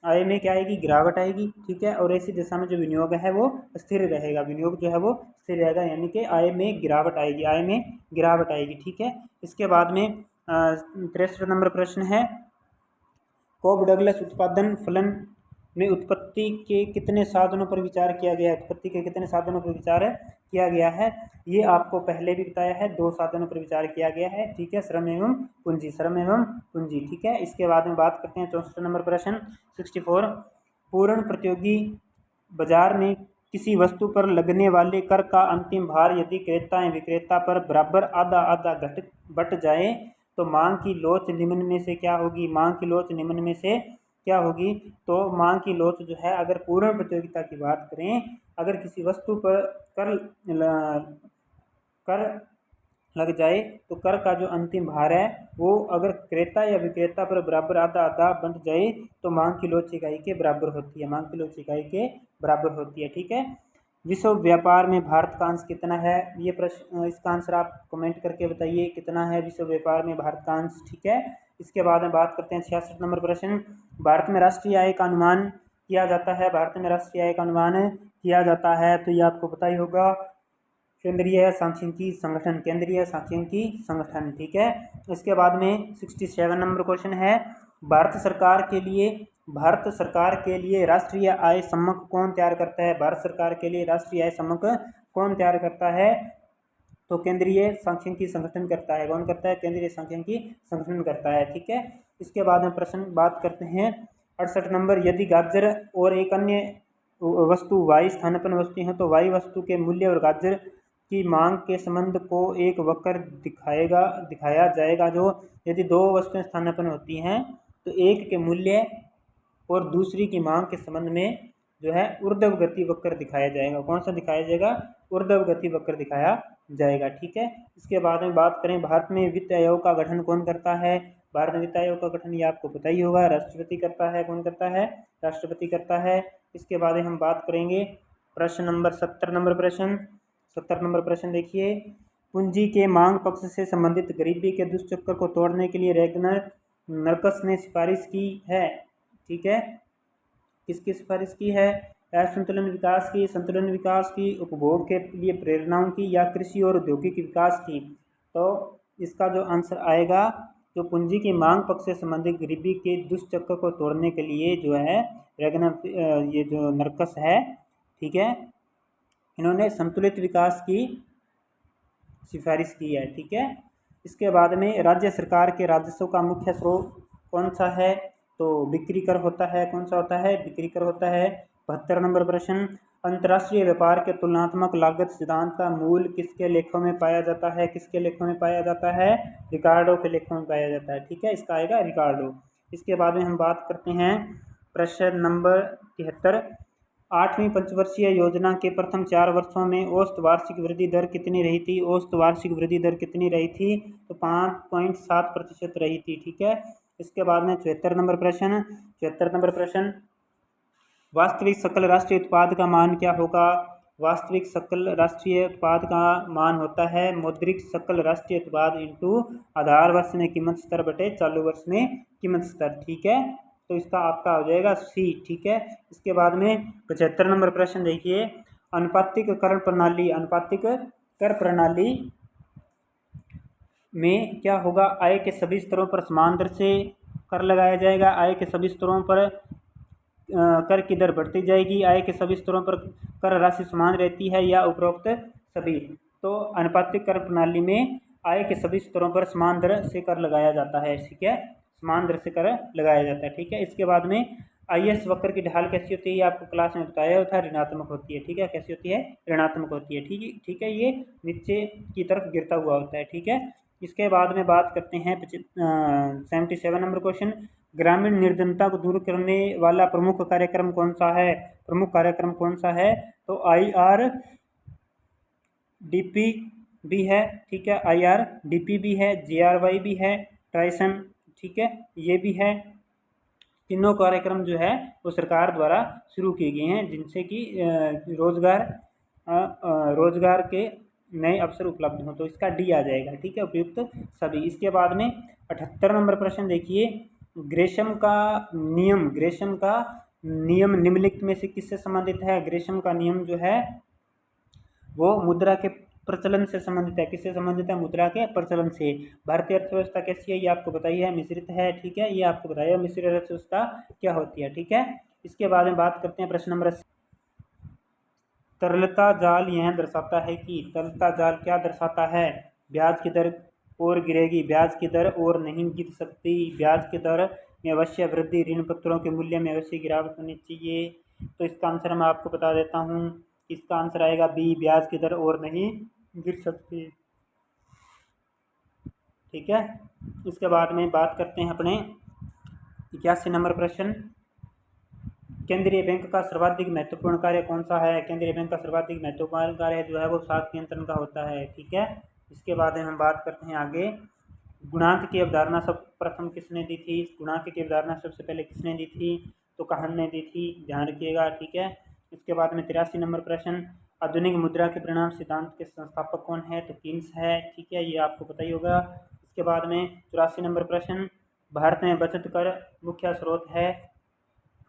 आय में क्या आएगी? गिरावट आएगी, ठीक है। और ऐसी दिशा में जो विनियोग है वो स्थिर रहेगा, विनियोग जो है वो स्थिर रहेगा, यानी कि आय में गिरावट आएगी, आय में गिरावट आएगी, ठीक है। इसके बाद में 63 नंबर प्रश्न है, कोब डगलस उत्पादन फलन में उत्पत्ति के कितने साधनों पर विचार किया गया है? उत्पत्ति के कितने साधनों पर विचार किया गया है? ये आपको पहले भी बताया है, 2 साधनों पर विचार किया गया है, ठीक है, श्रम एवं पूंजी, श्रम एवं पूंजी, ठीक है। इसके बाद में बात करते हैं 64 नंबर प्रश्न, 64, पूर्ण प्रतियोगी बाजार में किसी वस्तु पर लगने वाले कर का अंतिम भार यदि क्रेता एवं विक्रेता पर बराबर आधा आधा बट जाए तो मांग की लोच निम्न में से क्या होगी? मांग की लोच निम्न में से क्या होगी? तो मांग की लोच जो है, अगर पूर्ण प्रतियोगिता की बात करें, अगर किसी वस्तु पर कर लग जाए तो कर का जो अंतिम भार है वो अगर क्रेता या विक्रेता पर बराबर आधा आधा बंट जाए तो मांग की लोच इकाई के बराबर होती है, मांग की लोच इकाई के बराबर होती है, ठीक है। विश्व व्यापार में भारत का अंश कितना है? ये प्रश्न, इसका आंसर आप कमेंट करके बताइए, कितना है विश्व व्यापार में भारत का अंश, ठीक है। इसके बाद में बात करते हैं 66 नंबर प्रश्न, भारत में राष्ट्रीय आय का अनुमान किया जाता है, भारत में राष्ट्रीय आय का अनुमान किया जाता है, तो ये आपको पता ही होगा, केंद्रीय सांख्यिकी संगठन, केंद्रीय सांख्यिकी संगठन, ठीक है। इसके बाद में 67 नंबर क्वेश्चन है, भारत सरकार के लिए राष्ट्रीय आय सम्मक कौन तैयार करता है? भारत सरकार के लिए राष्ट्रीय आय सम्मक कौन तैयार करता है? तो केंद्रीय सांख्यिकी संगठन करता है। कौन करता है? केंद्रीय सांख्यिकी संगठन करता है, ठीक है। इसके बाद में प्रश्न बात करते हैं 68 नंबर, यदि गाजर और एक अन्य वस्तु वाई स्थानापन्न वस्तु है तो वाई वस्तु के मूल्य और गाजर की मांग के संबंध को एक वक्र दिखाया जाएगा। जो यदि दो वस्तुएं स्थानापन्न होती हैं तो एक के मूल्य और दूसरी की मांग के संबंध में जो है ऊर्ध्व गति वक्र दिखाया जाएगा। कौन सा दिखाया जाएगा? ऊर्ध्व गति वक्र दिखाया जाएगा, ठीक है। इसके बाद में बात करें भारत में वित्त आयोग का गठन कौन करता है? भारत में वित्त आयोग का गठन ये आपको पता ही होगा, राष्ट्रपति करता है। कौन करता है? राष्ट्रपति करता है। इसके बाद हम बात करेंगे प्रश्न नंबर 70 नंबर प्रश्न। 70 नंबर प्रश्न देखिए, पूंजी के मांग पक्ष से संबंधित गरीबी के दुष्चक्र को तोड़ने के लिए रेगनर नर्कस ने सिफारिश की है, ठीक है। किसकी सिफारिश की है? असंतुलन विकास की, संतुलन विकास की, उपभोग के लिए प्रेरणाओं की, या कृषि और औद्योगिक विकास की। तो इसका जो आंसर आएगा, जो पूंजी की मांग पक्ष से संबंधित गरीबी के दुष्चक्र को तोड़ने के लिए जो है रेगनर ये जो नर्कस है, ठीक है, इन्होंने संतुलित विकास की सिफारिश की है, ठीक है। इसके बाद में राज्य सरकार के राजस्व का मुख्य स्रोत कौन सा है? तो बिक्री कर होता है। कौन सा होता है? बिक्री कर होता है। 72 नंबर प्रश्न, अंतर्राष्ट्रीय व्यापार के तुलनात्मक लागत सिद्धांत का मूल किसके लेखों में पाया जाता है? किसके लेखों में पाया जाता है? रिकार्डो के लेखों में पाया जाता है, ठीक है। इसका आएगा रिकार्डो। इसके बाद में हम बात करते हैं प्रश्न नंबर 73, 8वीं पंचवर्षीय योजना के प्रथम 4 वर्षों में औसत वार्षिक वृद्धि दर कितनी रही थी? औसत वार्षिक वृद्धि दर कितनी रही थी? तो 5.7% रही थी, ठीक है। इसके बाद में 74 नंबर प्रश्न। 74 नंबर प्रश्न, वास्तविक सकल राष्ट्रीय उत्पाद का मान क्या होगा? वास्तविक सकल राष्ट्रीय उत्पाद का मान होता है मौद्रिक सकल राष्ट्रीय उत्पाद इंटू आधार वर्ष में कीमत स्तर बटे चालू वर्ष में कीमत स्तर, ठीक है। तो इसका आपका हो जाएगा सी, ठीक है। इसके बाद में 75 नंबर प्रश्न देखिए, अनुपातिक कर प्रणाली, अनुपातिक कर प्रणाली में क्या होगा? आय के सभी स्तरों पर समान दर से कर लगाया जाएगा। आय के सभी स्तरों पर कर की दर बढ़ती जाएगी। आय के सभी स्तरों पर कर राशि समान रहती है, या उपरोक्त सभी। तो अनुपातिक कर प्रणाली में आय के सभी स्तरों पर समान दर से कर लगाया जाता है, ठीक है। समान दर से कर लगाया जाता है, ठीक है। इसके बाद में IS वक्र की ढाल कैसी होती है? ये आपको क्लास में बताया था, ऋणात्मक होती है, ठीक है। कैसी होती है? ऋणात्मक होती है, ठीक है। ये नीचे की तरफ गिरता हुआ होता है, ठीक है। इसके बाद में बात करते हैं 77 नंबर क्वेश्चन, ग्रामीण निर्धनता को दूर करने वाला प्रमुख कार्यक्रम कौन सा है? प्रमुख कार्यक्रम कौन सा है? तो IRDP भी है, ठीक है। IRDP भी है, GRY भी है, ट्राइसन, ठीक है, ये भी है। तीनों कार्यक्रम जो है वो सरकार द्वारा शुरू किए गए हैं, जिनसे कि रोजगार के नए अवसर उपलब्ध हों। तो इसका डी आ जाएगा, ठीक है, उपयुक्त सभी। इसके बाद में 78 नंबर प्रश्न देखिए, ग्रेशम का नियम निम्नलिखित में से किससे संबंधित है? ग्रेशम का नियम जो है वो मुद्रा के प्रचलन से संबंधित है। किससे संबंधित है? मुद्रा के प्रचलन से। भारतीय अर्थव्यवस्था कैसी है? ये आपको बताइए है, मिश्रित है, ठीक है। ये आपको बताइए मिश्रित अर्थव्यवस्था क्या होती है, ठीक है। इसके बाद में बात करते हैं प्रश्न नंबर, तरलता जाल यह दर्शाता है कि, तरलता जाल क्या दर्शाता है? ब्याज की दर और गिरेगी, ब्याज की दर और नहीं गिर सकती, ब्याज की दर में अवश्य वृद्धि, ऋण पत्रों के मूल्य में अवश्य गिरावट होनी चाहिए। तो इसका आंसर मैं आपको बता देता हूँ, इसका आंसर आएगा बी, ब्याज की दर और नहीं गिर सकती, ठीक है। इसके बाद में बात करते हैं अपने 81 नंबर प्रश्न, केंद्रीय बैंक का सर्वाधिक महत्वपूर्ण कार्य कौन सा है? केंद्रीय बैंक का सर्वाधिक महत्वपूर्ण कार्य जो है वो साख नियंत्रण का होता है, ठीक है। इसके बाद में हम बात करते हैं आगे, गुणांक की अवधारणा सर्वप्रथम किसने दी थी? गुणांक की अवधारणा सबसे पहले किसने दी थी? तो काहन ने दी थी, ध्यान रखिएगा, ठीक है। इसके बाद में 83 नंबर प्रश्न, आधुनिक मुद्रा के परिणाम सिद्धांत के संस्थापक कौन है? तो कीन्स है, ठीक है, ये आपको पता ही होगा। इसके बाद में 84 नंबर प्रश्न, भारत में बचत कर मुख्य स्रोत है,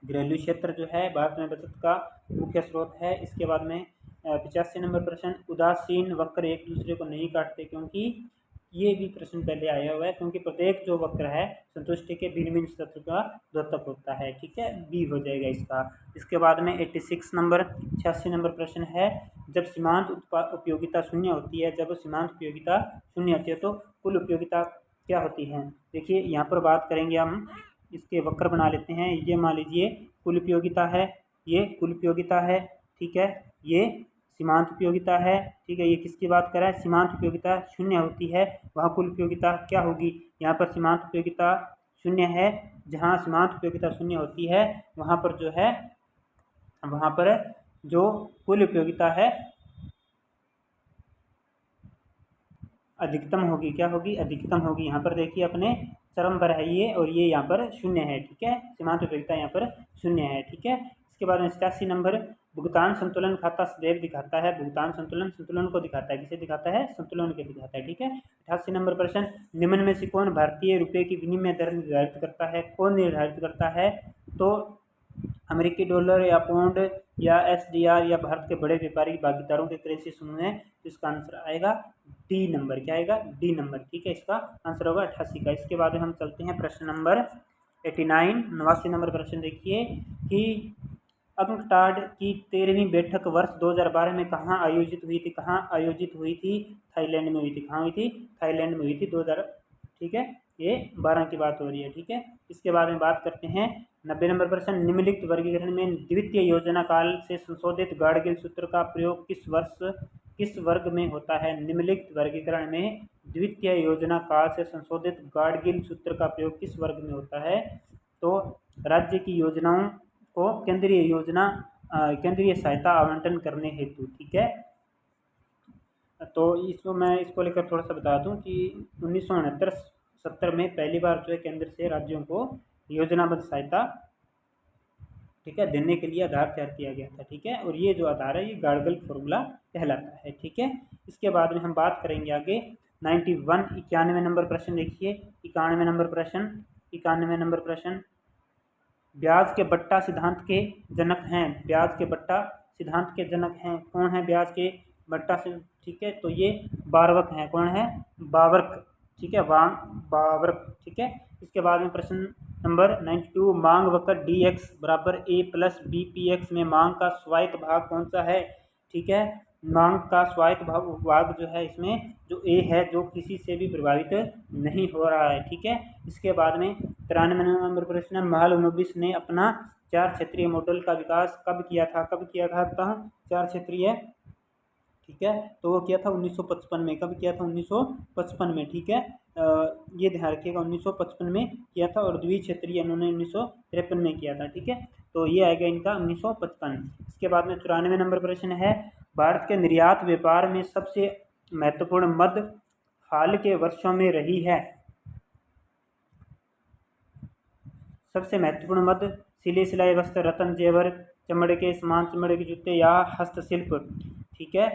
घरेलू क्षेत्र जो है भारत में बचत का मुख्य स्रोत है। इसके बाद में 85 नंबर प्रश्न, उदासीन वक्र एक दूसरे को नहीं काटते क्योंकि, ये भी प्रश्न पहले आया हुआ है, क्योंकि प्रत्येक जो वक्र है संतुष्टि के भिन्न भिन्न सतह का द्योतक होता है। ठीक है, बी हो जाएगा इसका। इसके बाद में 86 नंबर 86 नंबर प्रश्न है, जब सीमांत उपयोगिता शून्य होती है, जब सीमांत उपयोगिता शून्य होती है तो कुल उपयोगिता क्या होती है। देखिए यहाँ पर बात करेंगे हम, इसके वक्र बना लेते हैं। ये मान लीजिए कुल उपयोगिता है, ये कुल उपयोगिता है, ठीक है, ये सीमांत उपयोगिता है, ठीक है। ये किसकी बात कर रहा है, सीमांत उपयोगिता शून्य होती है, वहाँ कुल उपयोगिता क्या होगी। यहाँ पर सीमांत उपयोगिता शून्य है, जहाँ सीमांत उपयोगिता शून्य होती है वहाँ पर जो है, वहाँ पर जो कुल उपयोगिता है अधिकतम होगी। क्या होगी, अधिकतम होगी। यहाँ पर देखिए अपने चरम पर है ये, और ये यहाँ पर शून्य है। ठीक है, सीमांत उपयोगिता यहाँ पर शून्य है। ठीक है, इसके बाद में 87 नंबर, भुगतान संतुलन खाता सदैव दिखाता है। भुगतान संतुलन संतुलन को दिखाता है, किसे दिखाता है, संतुलन को दिखाता है। ठीक है, 88 नंबर प्रश्न, निम्न में से कौन भारतीय रुपये की विनिमय दर निर्धारित करता है। कौन निर्धारित करता है, तो अमेरिकी डॉलर या पाउंड या एसडीआर या भारत के बड़े व्यापारी भागीदारों के करेंसी समूह है। तो इसका आंसर आएगा डी नंबर। क्या आएगा, डी नंबर। ठीक है, इसका आंसर होगा 88 का। इसके बाद में हम चलते हैं प्रश्न नंबर 89 89 नंबर प्रश्न देखिए कि अंकटाड की 13वीं बैठक वर्ष 2012 में कहाँ आयोजित हुई थी। कहाँ आयोजित हुई थी, थाईलैंड में हुई थी। कहाँ हुई थी, थाईलैंड में हुई थी 2000। ठीक है, ये 12 की बात हो रही है। ठीक है, इसके बारे में बात करते हैं 90 नंबर प्रश्न, निम्नलिखित वर्गीकरण में द्वितीय योजना काल से संशोधित गाडगिल सूत्र का प्रयोग किस वर्ग में होता है। निम्नलिखित वर्गीकरण में द्वितीय योजना काल से संशोधित गाडगिल सूत्र का प्रयोग किस वर्ग में होता है। तो राज्य की योजनाओं को केंद्रीय सहायता आवंटन करने हेतु। ठीक है, तो इसको मैं इसको लेकर थोड़ा सा बता दूं कि 1969-70 में पहली बार जो है केंद्र से राज्यों को योजनाबद्ध सहायता, ठीक है, देने के लिए आधार तैयार किया गया था। ठीक है, और ये जो आधार है ये गाडगिल फॉर्मूला कहलाता है। ठीक है, इसके बाद में हम बात करेंगे आगे 91 नंबर प्रश्न देखिए। 91 नंबर प्रश्न, ब्याज के बट्टा सिद्धांत के जनक हैं। ब्याज के बट्टा सिद्धांत के जनक हैं, कौन है ब्याज के बट्टा से। ठीक है, तो ये बावर्क हैं। कौन है, बावर्क। ठीक है, बावर्क। ठीक है, इसके बाद में प्रश्न नंबर 92, मांग वक्र डी एक्स बराबर ए प्लस बी पी एक्स में मांग का स्वायत्त भाग कौन सा है। ठीक है, मांग का स्वायत्त भाग जो है इसमें जो ए है, जो किसी से भी प्रभावित नहीं हो रहा है। ठीक है, इसके बाद में 93 नंबर प्रश्न, महालनोबिस ने अपना 4 क्षेत्रीय मॉडल का विकास कब किया था। कब किया था, 4 क्षेत्रीय। ठीक है, तो वो किया था 1955 में। कब किया था, 1955 में। ठीक है, ये ध्यान रखिएगा 1955 में किया था, और द्विक्षेत्रीय इन्होंने 1953 में किया था। ठीक है, तो ये आएगा इनका 1955। इसके बाद में 94 नंबर प्रश्न है, भारत के निर्यात व्यापार में सबसे महत्वपूर्ण मद हाल के वर्षों में रही है। सबसे महत्वपूर्ण मद सिले सिलाई वस्त्र, रत्न जेवर, चमड़े के सामान, चमड़े के जूते या हस्तशिल्प। ठीक है,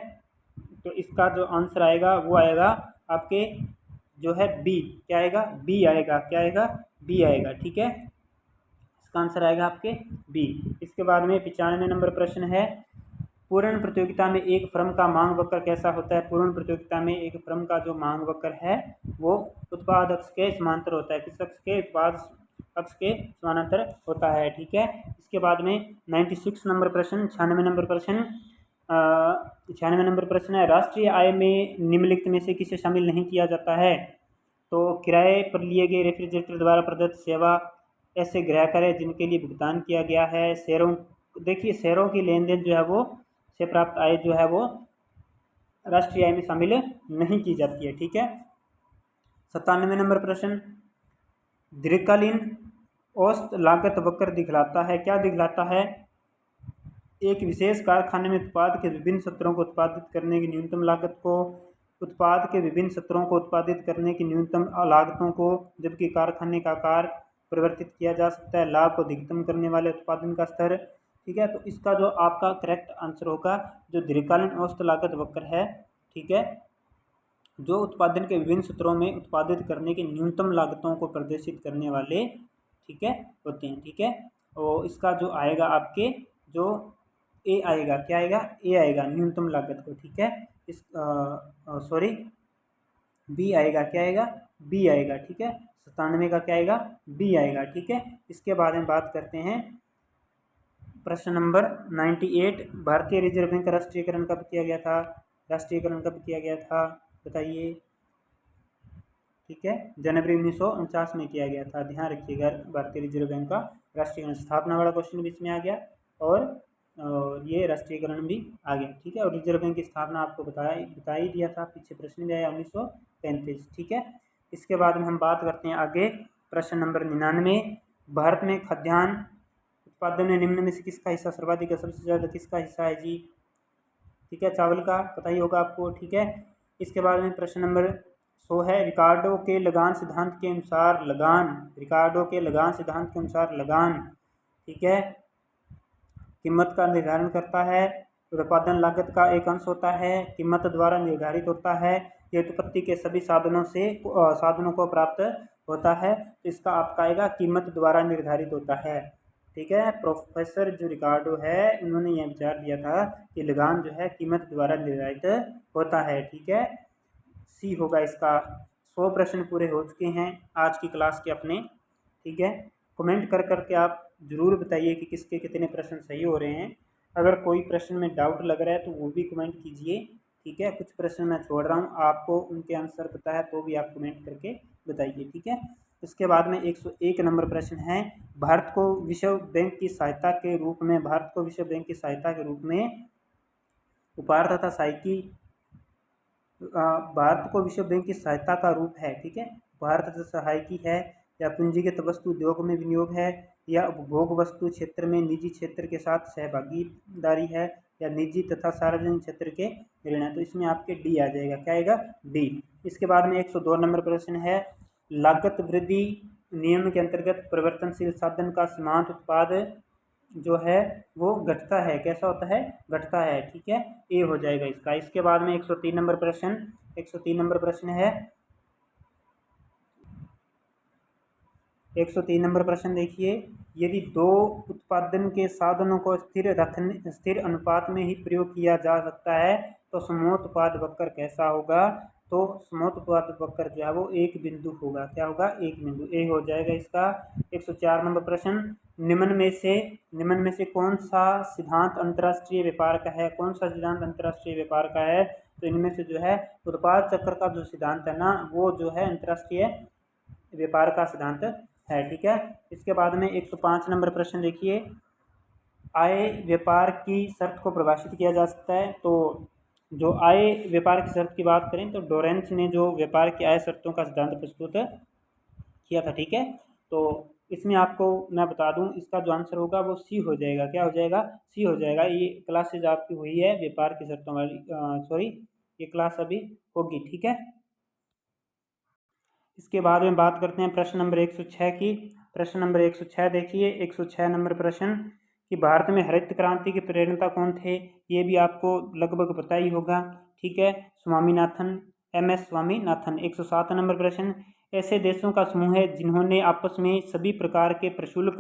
तो इसका जो आंसर आएगा वो आएगा आपके जो है बी। क्या आएगा, बी आएगा। क्या आएगा, बी आएगा। ठीक है, इसका आंसर आएगा आपके बी। इसके बाद में 95 नंबर प्रश्न है, पूर्ण प्रतियोगिता में एक फर्म का मांग वक्र कैसा होता है। पूर्ण प्रतियोगिता में एक फर्म का जो मांग वक्र है वो उत्पाद अक्ष के समांतर होता है। किस अक्ष के, उत्पाद अक्ष के समानांतर होता है। ठीक है, इसके बाद में 96 नंबर प्रश्न, 96 नंबर प्रश्न 96 नंबर प्रश्न है, राष्ट्रीय आय में निम्नलिखित में से किसे शामिल नहीं किया जाता है। तो किराए पर लिए गए रेफ्रिजरेटर द्वारा प्रदत्त सेवा, ऐसे ग्राहक है जिनके लिए भुगतान किया गया है। शेयरों, देखिए शेयरों की लेन देन जो है वो से प्राप्त आय जो है वो राष्ट्रीय आय में शामिल नहीं की जाती है। ठीक है, 97 नंबर प्रश्न, दीर्घकालीन औसत लागत वक्र दिखलाता है। क्या दिखलाता है, एक विशेष कारखाने में उत्पाद के विभिन्न सत्रों को उत्पादित करने की न्यूनतम लागत को, उत्पाद के विभिन्न सत्रों को उत्पादित करने की न्यूनतम लागतों को, जबकि कारखाने का आकार परिवर्तित किया जा सकता है, लाभ को अधिकतम करने वाले उत्पादन का स्तर। ठीक है, तो इसका जो आपका करेक्ट आंसर होगा जो दीर्घकालीन औसत लागत वक्र है। ठीक है, जो उत्पादन के विभिन्न सत्रों में उत्पादित करने की न्यूनतम लागतों को प्रदर्शित करने वाले, ठीक है, होते हैं। ठीक है, और इसका जो आएगा आपके जो ए आएगा, क्या आएगा, ए आएगा न्यूनतम लागत को, ठीक है। इस सॉरी बी आएगा, क्या आएगा, बी आएगा, ठीक है। 97 का क्या आएगा, बी आएगा, ठीक है। इसके बाद में बात करते हैं प्रश्न नंबर 98। भारतीय रिजर्व बैंक का राष्ट्रीयकरण कब किया गया था, राष्ट्रीयकरण कब किया गया था बताइए, ठीक है। जनवरी 1949 में किया गया था, ध्यान रखिएगा। भारतीय रिजर्व बैंक का राष्ट्रीयकरण, स्थापना वाला क्वेश्चन भी इसमें आ गया और ये राष्ट्रीयकरण भी आ गया, ठीक है। और रिजर्व बैंक की स्थापना आपको बता ही दिया था, पीछे प्रश्न भी आया 1935, ठीक है। इसके बाद में हम बात करते हैं आगे प्रश्न नंबर 99। भारत में खाद्यान्न उत्पादन में निम्न में से किसका हिस्सा सर्वाधिक है, सबसे ज़्यादा किसका हिस्सा है जी, ठीक है, चावल का, पता ही होगा आपको, ठीक है। इसके बाद में प्रश्न नंबर 100 है, रिकार्डो के लगान सिद्धांत के अनुसार लगान, रिकार्डो के लगान सिद्धांत के अनुसार लगान, ठीक है, कीमत का निर्धारण करता है, उत्पादन लागत का एक अंश होता है, कीमत द्वारा निर्धारित होता है, ये उत्पत्ति के सभी साधनों को प्राप्त होता है। तो इसका आपका आएगा कीमत द्वारा निर्धारित होता है, ठीक है। प्रोफेसर जो रिकार्डो है उन्होंने यह विचार दिया था कि लगान जो है कीमत द्वारा निर्धारित होता है, ठीक है। सी होगा इसका। 100 प्रश्न पूरे हो चुके हैं आज की क्लास के अपने, ठीक है। कमेंट कर करके आप ज़रूर बताइए कि किसके कितने प्रश्न सही हो रहे हैं। अगर कोई प्रश्न में डाउट लग रहा है तो वो भी कमेंट कीजिए, ठीक है। कुछ प्रश्न मैं छोड़ रहा हूँ, आपको उनके आंसर पता है तो भी आप कमेंट करके बताइए, ठीक है। इसके बाद में 101 नंबर प्रश्न है, भारत को विश्व बैंक की सहायता के रूप में, भारत को विश्व बैंक की सहायता के रूप में उपहार तथा सहायकी, भारत को विश्व बैंक की सहायता का रूप है, ठीक है। उपहार तथा सहायकी है, या पूंजीगत वस्तु उद्योग में विनियोग है, या उपभोग वस्तु क्षेत्र में निजी क्षेत्र के साथ सहभागीदारी है, या निजी तथा सार्वजनिक क्षेत्र के ऋण है। तो इसमें आपके डी आ जाएगा, क्या आएगा, डी। इसके बाद में 102 नंबर प्रश्न है, लागत वृद्धि नियम के अंतर्गत परिवर्तनशील साधन का सीमांत उत्पाद जो है वो घटता है, कैसा होता है, घटता है, ठीक है, ए हो जाएगा इसका। इसके बाद में 103 नंबर प्रश्न, 103 नंबर प्रश्न है, 103 नंबर प्रश्न देखिए, यदि दो उत्पादन के साधनों को स्थिर अनुपात में ही प्रयोग किया जा सकता है तो समोत्पाद वक्र कैसा होगा। तो समोत्पाद वक्र जो है वो एक बिंदु होगा, क्या होगा, एक बिंदु, ए हो जाएगा इसका। 104 नंबर प्रश्न, निम्न में से कौन सा सिद्धांत अंतर्राष्ट्रीय व्यापार का है, कौन सा सिद्धांत अंतर्राष्ट्रीय व्यापार का है। तो इनमें से जो है उत्पाद चक्र का जो सिद्धांत है ना वो जो है अंतर्राष्ट्रीय व्यापार का सिद्धांत है, ठीक है। इसके बाद में 105 नंबर प्रश्न देखिए, आय व्यापार की शर्त को परिभाषित किया जा सकता है। तो जो आय व्यापार की शर्त की बात करें तो डोरेंस ने जो व्यापार की आय शर्तों का सिद्धांत प्रस्तुत किया था, ठीक है। तो इसमें आपको मैं बता दूं इसका जो आंसर होगा वो सी हो जाएगा, क्या हो जाएगा, सी हो जाएगा। ये क्लासेज आपकी हुई है व्यापार की शर्तों वाली, सॉरी ये क्लास अभी होगी, ठीक है। इसके बाद में बात करते हैं प्रश्न नंबर 106 की। प्रश्न नंबर 106 देखिए, 106 नंबर प्रश्न कि भारत में हरित क्रांति के प्रेरणा कौन थे, ये भी आपको लगभग पता ही होगा, ठीक है, स्वामीनाथन, MS स्वामीनाथन। 107 नंबर प्रश्न, ऐसे देशों का समूह है जिन्होंने आपस में सभी प्रकार के प्रशुल्क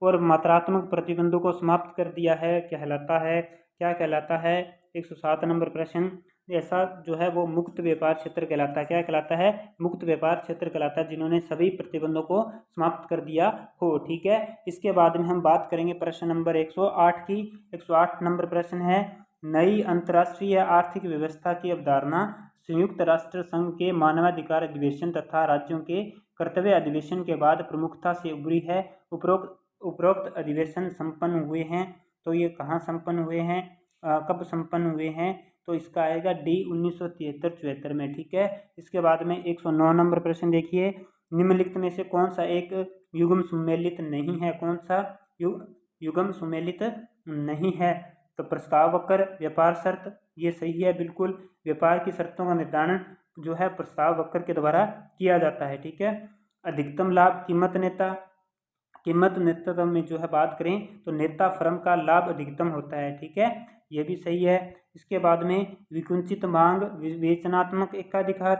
और मात्रात्मक प्रतिबंधों को समाप्त कर दिया है, कहलाता है, क्या कहलाता है। 107 नंबर प्रश्न, ऐसा जो है वो मुक्त व्यापार क्षेत्र कहलाता है, क्या कहलाता है, मुक्त व्यापार क्षेत्र कहलाता है जिन्होंने सभी प्रतिबंधों को समाप्त कर दिया हो, ठीक है। इसके बाद में हम बात करेंगे प्रश्न नंबर 108 की। 108 नंबर प्रश्न है, नई अंतर्राष्ट्रीय आर्थिक व्यवस्था की अवधारणा संयुक्त राष्ट्र संघ के मानवाधिकार अधिवेशन तथा राज्यों के कर्तव्य अधिवेशन के बाद प्रमुखता से उभरी है। उपरोक्त अधिवेशन संपन्न हुए हैं, तो ये कहाँ संपन्न हुए हैं, कब संपन्न हुए हैं। तो इसका आएगा डी 1973-74 में, ठीक है। इसके बाद में 109 नंबर प्रश्न देखिए, निम्नलिखित में से कौन सा एक युग्म सुमेलित नहीं है, कौन सा युग्म सुमेलित नहीं है। तो प्रस्ताव वक्र, व्यापार शर्त, ये सही है बिल्कुल। व्यापार की शर्तों का निर्धारण जो है प्रस्ताव वक्र के द्वारा किया जाता है, ठीक है। अधिकतम लाभ, कीमत नेतृत्व में जो है बात करें तो नेता फर्म का लाभ अधिकतम होता है, ठीक है, ये भी सही है। इसके बाद में विकुंचित मांग, विवेचनात्मक एकाधिकार,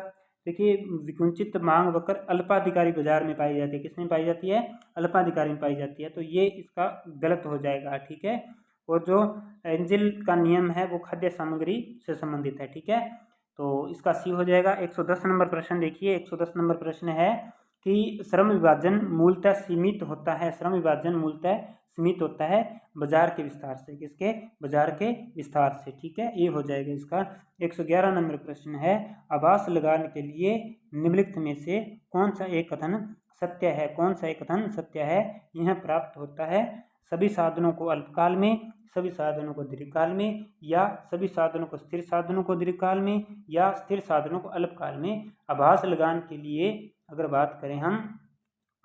देखिए विकुंचित मांग वक्र अल्पाधिकारी बाजार में पाई जाती है, किसमें पाई जाती है, अल्पाधिकारी में पाई जाती है, तो ये इसका गलत हो जाएगा, ठीक है। और जो एंजिल का नियम है वो खाद्य सामग्री से संबंधित है। ठीक है, तो इसका सी हो जाएगा। 110 नंबर प्रश्न देखिए। 110 नंबर प्रश्न है कि श्रम विभाजन मूलतः सीमित होता है, श्रम विभाजन मूलतः सीमित होता है बाजार के विस्तार से। किसके? बाजार के विस्तार से। ठीक है, ये हो जाएगा इसका। 111 नंबर प्रश्न है, आभास लगाने के लिए निम्नलिखित में से कौन सा एक कथन सत्य है? कौन सा एक कथन सत्य है? यह प्राप्त होता है सभी साधनों को अल्पकाल में, सभी साधनों को दीर्घकाल में, या सभी साधनों को स्थिर साधनों को दीर्घकाल में, या स्थिर साधनों को अल्पकाल में। आभास लगाने के लिए अगर बात करें हम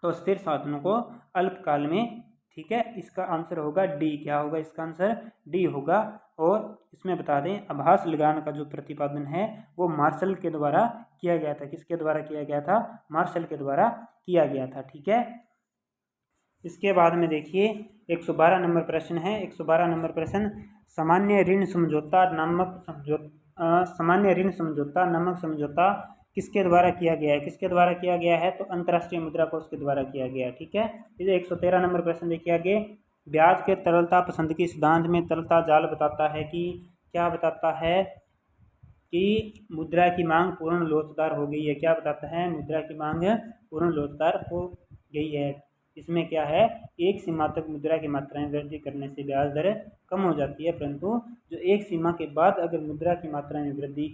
तो स्थिर साधनों को अल्पकाल में। ठीक है, इसका आंसर होगा डी। क्या होगा इसका आंसर? डी होगा। और इसमें बता दें, आभास लगाने का जो प्रतिपादन है वो मार्शल के द्वारा किया गया था। किसके द्वारा किया गया था? मार्शल के द्वारा किया गया था। ठीक है, इसके बाद में देखिए 112 नंबर प्रश्न है। 112 नंबर प्रश्न, सामान्य ऋण समझौता नामक समझौता किसके द्वारा किया गया है? किसके द्वारा किया गया है? तो अंतर्राष्ट्रीय मुद्रा कोष के द्वारा किया गया है। ठीक है, इसे 113 नंबर प्रश्न देखिए आगे। ब्याज के तरलता पसंद की सिद्धांत में तरलता जाल बताता है कि क्या बताता है? कि मुद्रा की मांग पूर्ण लोचदार हो गई है। क्या बताता है? मुद्रा की मांग पूर्ण लोचदार हो गई है। इसमें क्या है? एक सीमा तक मुद्रा की मात्रा में वृद्धि करने से ब्याज दर कम हो जाती है, परंतु जो एक सीमा के बाद अगर मुद्रा की मात्रा में वृद्धि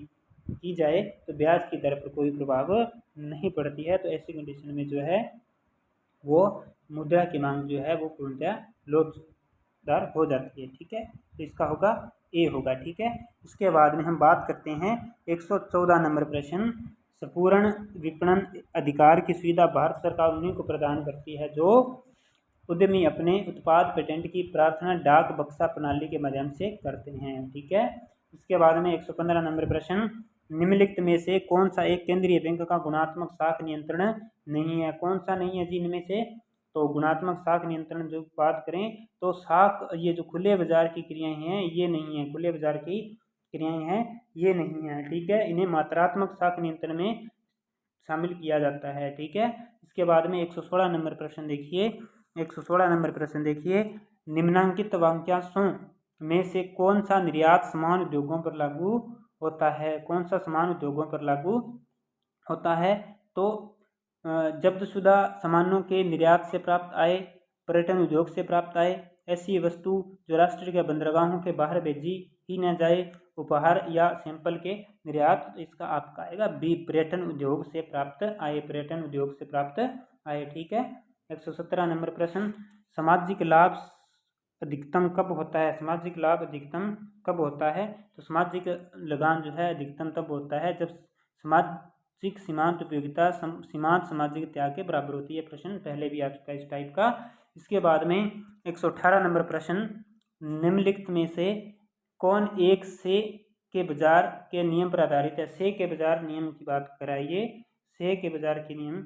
की जाए तो ब्याज की दर पर कोई प्रभाव नहीं पड़ती है। तो ऐसी कंडीशन में जो है वो मुद्रा की मांग जो है वो पूर्णतः लोचदार हो जाती है। ठीक है, तो इसका होगा ए होगा। ठीक है, इसके बाद में हम बात करते हैं 114 नंबर प्रश्न, संपूर्ण विपणन अधिकार की सुविधा भारत सरकार उन्हीं को प्रदान करती है जो उद्यमी अपने उत्पाद पेटेंट की प्रार्थना डाक बक्सा प्रणाली के माध्यम से करते हैं। ठीक है, इसके बाद में 115 नंबर प्रश्न, निम्नलिखित में से कौन सा एक केंद्रीय बैंक का गुणात्मक साख नियंत्रण नहीं है? कौन सा नहीं है जी इनमें से? तो गुणात्मक साख नियंत्रण जो बात करें तो साख, ये जो खुले बाजार की क्रियाएं हैं ये नहीं है, खुले बाजार की क्रियाएं हैं ये नहीं है। ठीक है, इन्हें मात्रात्मक साख नियंत्रण में शामिल किया जाता है। ठीक है, इसके बाद में 116 नंबर प्रश्न देखिए। 116 नंबर प्रश्न देखिए, निम्नांकित वाक्यांशों में से कौन सा निर्यात समान उद्योगों पर लागू होता है? कौन सा समान उद्योगों पर लागू होता है? तो जब्तशुदा सामानों के निर्यात से प्राप्त आय, पर्यटन उद्योग से प्राप्त आय, ऐसी वस्तु जो राष्ट्र के बंदरगाहों के बाहर भेजी ही न जाए, उपहार या सैंपल के निर्यात। तो इसका आपका आएगा बी, पर्यटन उद्योग से प्राप्त आय, पर्यटन उद्योग से प्राप्त आय। ठीक है, 117 नंबर प्रश्न, सामाजिक लाभ अधिकतम कब होता है? सामाजिक लाभ अधिकतम कब होता है? तो सामाजिक लगान जो है अधिकतम तब होता है जब सामाजिक सीमांत उपयोगिता सीमांत सामाजिक त्याग के बराबर होती है। प्रश्न पहले भी आ चुका है इस टाइप का। इसके बाद में 118 नंबर प्रश्न, निम्नलिखित में से कौन एक से के बाजार के नियम पर आधारित है? से के बाजार नियम की बात कराइए, से के बाजार के नियम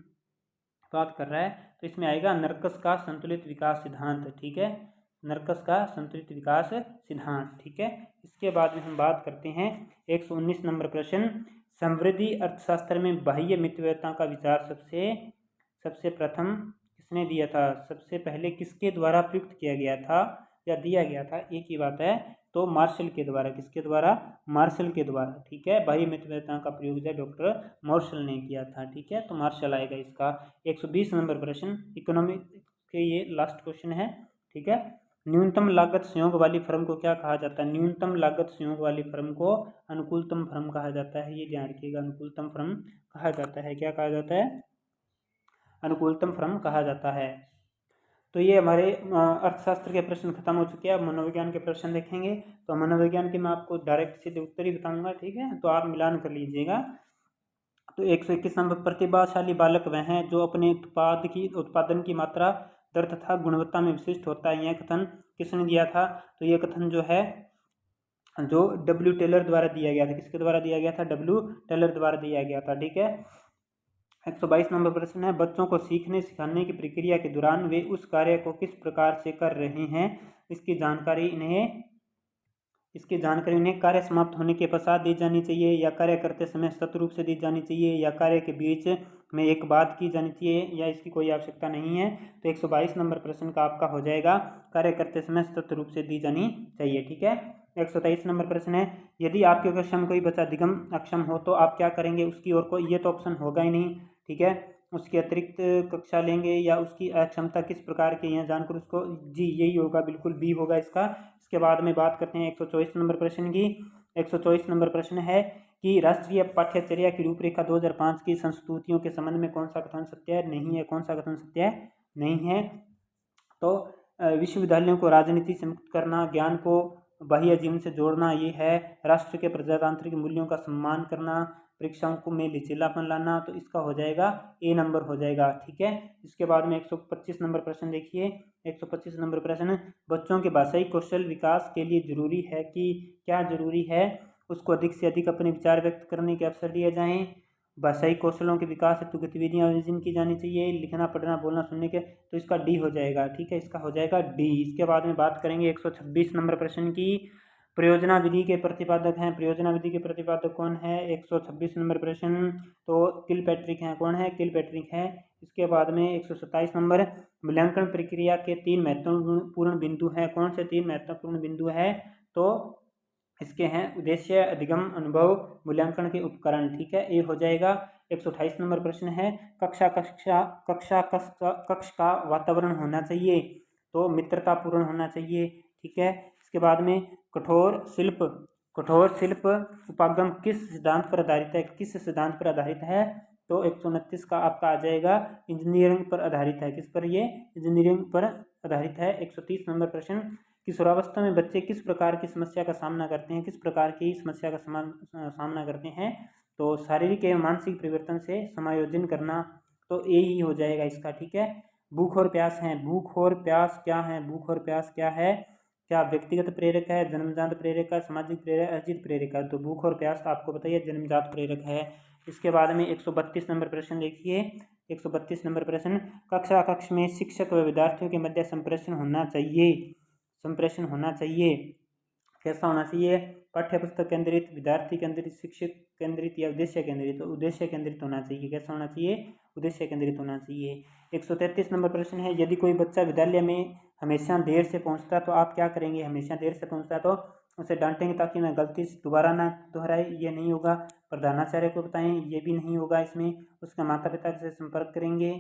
बात कर रहा है तो इसमें आएगा नर्कस का संतुलित विकास सिद्धांत। ठीक है, नर्कस का संतुलित विकास सिद्धांत। ठीक है, इसके बाद में हम बात करते हैं 119 नंबर प्रश्न, समृद्धि अर्थशास्त्र में बाह्य मितव्ययता का विचार सबसे प्रथम किसने दिया था? सबसे पहले किसके द्वारा प्रयुक्त किया गया था या दिया गया था? एक ही बात है, तो मार्शल के द्वारा। किसके द्वारा? मार्शल के द्वारा। ठीक है, बाह्य मितव्ययता का प्रयोग जो डॉक्टर मार्शल ने किया था। ठीक है, तो मार्शल आएगा इसका। 120 नंबर प्रश्न, इकोनॉमिक के ये लास्ट क्वेश्चन है। ठीक है, न्यूनतम लागत संयोग वाली फर्म को क्या कहा जाता है? न्यूनतम लागत संयोग वाली फर्म को अनुकूलतम फर्म कहा जाता है। ये ध्यान रखिएगा, अनुकूलतम फर्म कहा जाता है। क्या कहा जाता है? अनुकूलतम फर्म कहा जाता है। तो ये हमारे अर्थशास्त्र के प्रश्न खत्म हो चुके हैं। अब मनोविज्ञान के प्रश्न देखेंगे। तो मनोविज्ञान के मैं आपको डायरेक्ट सीधे उत्तर ही बताऊंगा। ठीक है, तो आप मिलान कर लीजिएगा। तो 121 नंबर, प्रतिभाशाली बालक वह है जो अपने उत्पादन की मात्रा, दर तथा गुणवत्ता में विशिष्ट होता है। यह कथन किसने दिया था? तो यह कथन जो है जो डब्ल्यू टेलर द्वारा दिया गया था। किसके द्वारा दिया गया था? डब्ल्यू टेलर द्वारा दिया गया था। ठीक है, 122 नंबर प्रश्न है, बच्चों को सीखने सिखाने की प्रक्रिया के दौरान वे उस कार्य को किस प्रकार से कर रहे हैं इसकी जानकारी इन्हें इसकी जानकारी उन्हें कार्य समाप्त होने के पश्चात दी जानी चाहिए, या कार्य करते समय सतत रूप से दी जानी चाहिए, या कार्य के बीच में एक बात की जानी चाहिए, या इसकी कोई आवश्यकता नहीं है। तो 122 नंबर प्रश्न का आपका हो जाएगा कार्य करते समय सतत रूप से दी जानी चाहिए। ठीक है। 123 नंबर प्रश्न है, यदि आपके कक्षा में कोई बच्चा दिगम अक्षम हो तो आप क्या करेंगे उसकी ओर को, ये तो ऑप्शन होगा ही नहीं। ठीक है। उसकी अतिरिक्त कक्षा लेंगे या उसकी अक्षमता किस प्रकार की है जानकर उसको, जी यही होगा, बिल्कुल बी होगा इसका। इसके बाद में बात करते हैं 124 नंबर प्रश्न की। 124 नंबर प्रश्न है कि राष्ट्रीय पाठ्यचर्या की रूपरेखा 2005 की संस्तुतियों के संबंध में कौन सा कथन सत्य है, नहीं है, कौन सा कथन सत्य है, नहीं है। तो विश्वविद्यालयों को राजनीति से मुक्त करना, ज्ञान को बाह्य जीवन से जोड़ना, ये है। राष्ट्र के प्रजातांत्रिक मूल्यों का सम्मान करना, परीक्षाओं को में लचीलापन लाना, तो इसका हो जाएगा ए नंबर हो जाएगा। ठीक है। इसके बाद में 125 नंबर प्रश्न देखिए। 125 नंबर प्रश्न, बच्चों के भाषाई कौशल विकास के लिए जरूरी है कि, क्या जरूरी है, उसको अधिक से अधिक अपने विचार व्यक्त करने के अवसर दिए जाएं, भाषाई कौशलों के विकास हेतु गतिविधियां आयोजन की जानी चाहिए, लिखना पढ़ना बोलना सुनने के, तो इसका डी हो जाएगा। ठीक है, इसका हो जाएगा डी। इसके बाद में बात करेंगे 126 नंबर प्रश्न की। प्रयोजना विधि के प्रतिपादक हैं, प्रयोजना विधि के प्रतिपादक कौन है, 126 नंबर प्रश्न, तो किलपैट्रिक हैं, कौन है, किलपैट्रिक है। इसके बाद में 127 नंबर, मूल्यांकन प्रक्रिया के 3 महत्वपूर्ण बिंदु हैं, कौन से 3 महत्वपूर्ण बिंदु है, तो इसके हैं उद्देश्य, अधिगम, अनुभव, मूल्यांकन के उपकरण। ठीक है, ये हो जाएगा। 128 नंबर प्रश्न है, कक्ष का वातावरण होना चाहिए, तो मित्रतापूर्ण होना चाहिए। ठीक है। इसके बाद में कठोर शिल्प उपागम किस सिद्धांत पर आधारित है, किस सिद्धांत पर आधारित है, तो 129 का आपका आ जाएगा इंजीनियरिंग पर आधारित है। किस पर, ये इंजीनियरिंग पर आधारित है। 130 नंबर प्रश्न, किशोरावस्था में बच्चे किस प्रकार की समस्या का सामना करते हैं, किस प्रकार की समस्या का सामना करते हैं, तो शारीरिक एवं मानसिक परिवर्तन से समायोजन करना, तो ये ही हो जाएगा इसका। ठीक है। भूख और प्यास है, भूख और प्यास क्या है, भूख और प्यास क्या है, क्या व्यक्तिगत प्रेरक है, जन्मजात प्रेरक है, सामाजिक प्रेरक, अर्जित प्रेरक है, तो भूख और प्यास आपको बताइए जन्मजात प्रेरक है। इसके बाद में 132 नंबर प्रश्न देखिए। 132 नंबर प्रश्न, कक्ष में शिक्षक व विद्यार्थियों के मध्य संप्रेषण होना चाहिए, संप्रेषण होना चाहिए, कैसा होना चाहिए, पाठ्य पुस्तक केंद्रित, विद्यार्थी केंद्रित, शिक्षक केंद्रित, या उद्देश्य केंद्रित, तो उद्देश्य केंद्रित होना चाहिए। कैसा होना चाहिए, उद्देश्य केंद्रित होना चाहिए। 133 नंबर प्रश्न है, यदि कोई बच्चा विद्यालय में हमेशा देर से पहुंचता है तो आप क्या करेंगे, हमेशा देर से पहुंचता है तो उसे डांटेंगे ताकि मैं गलती से दोबारा ना दोहराए, ये नहीं होगा। प्रधानाचार्य को बताएं, ये भी नहीं होगा इसमें। उसके माता पिता से संपर्क करेंगे,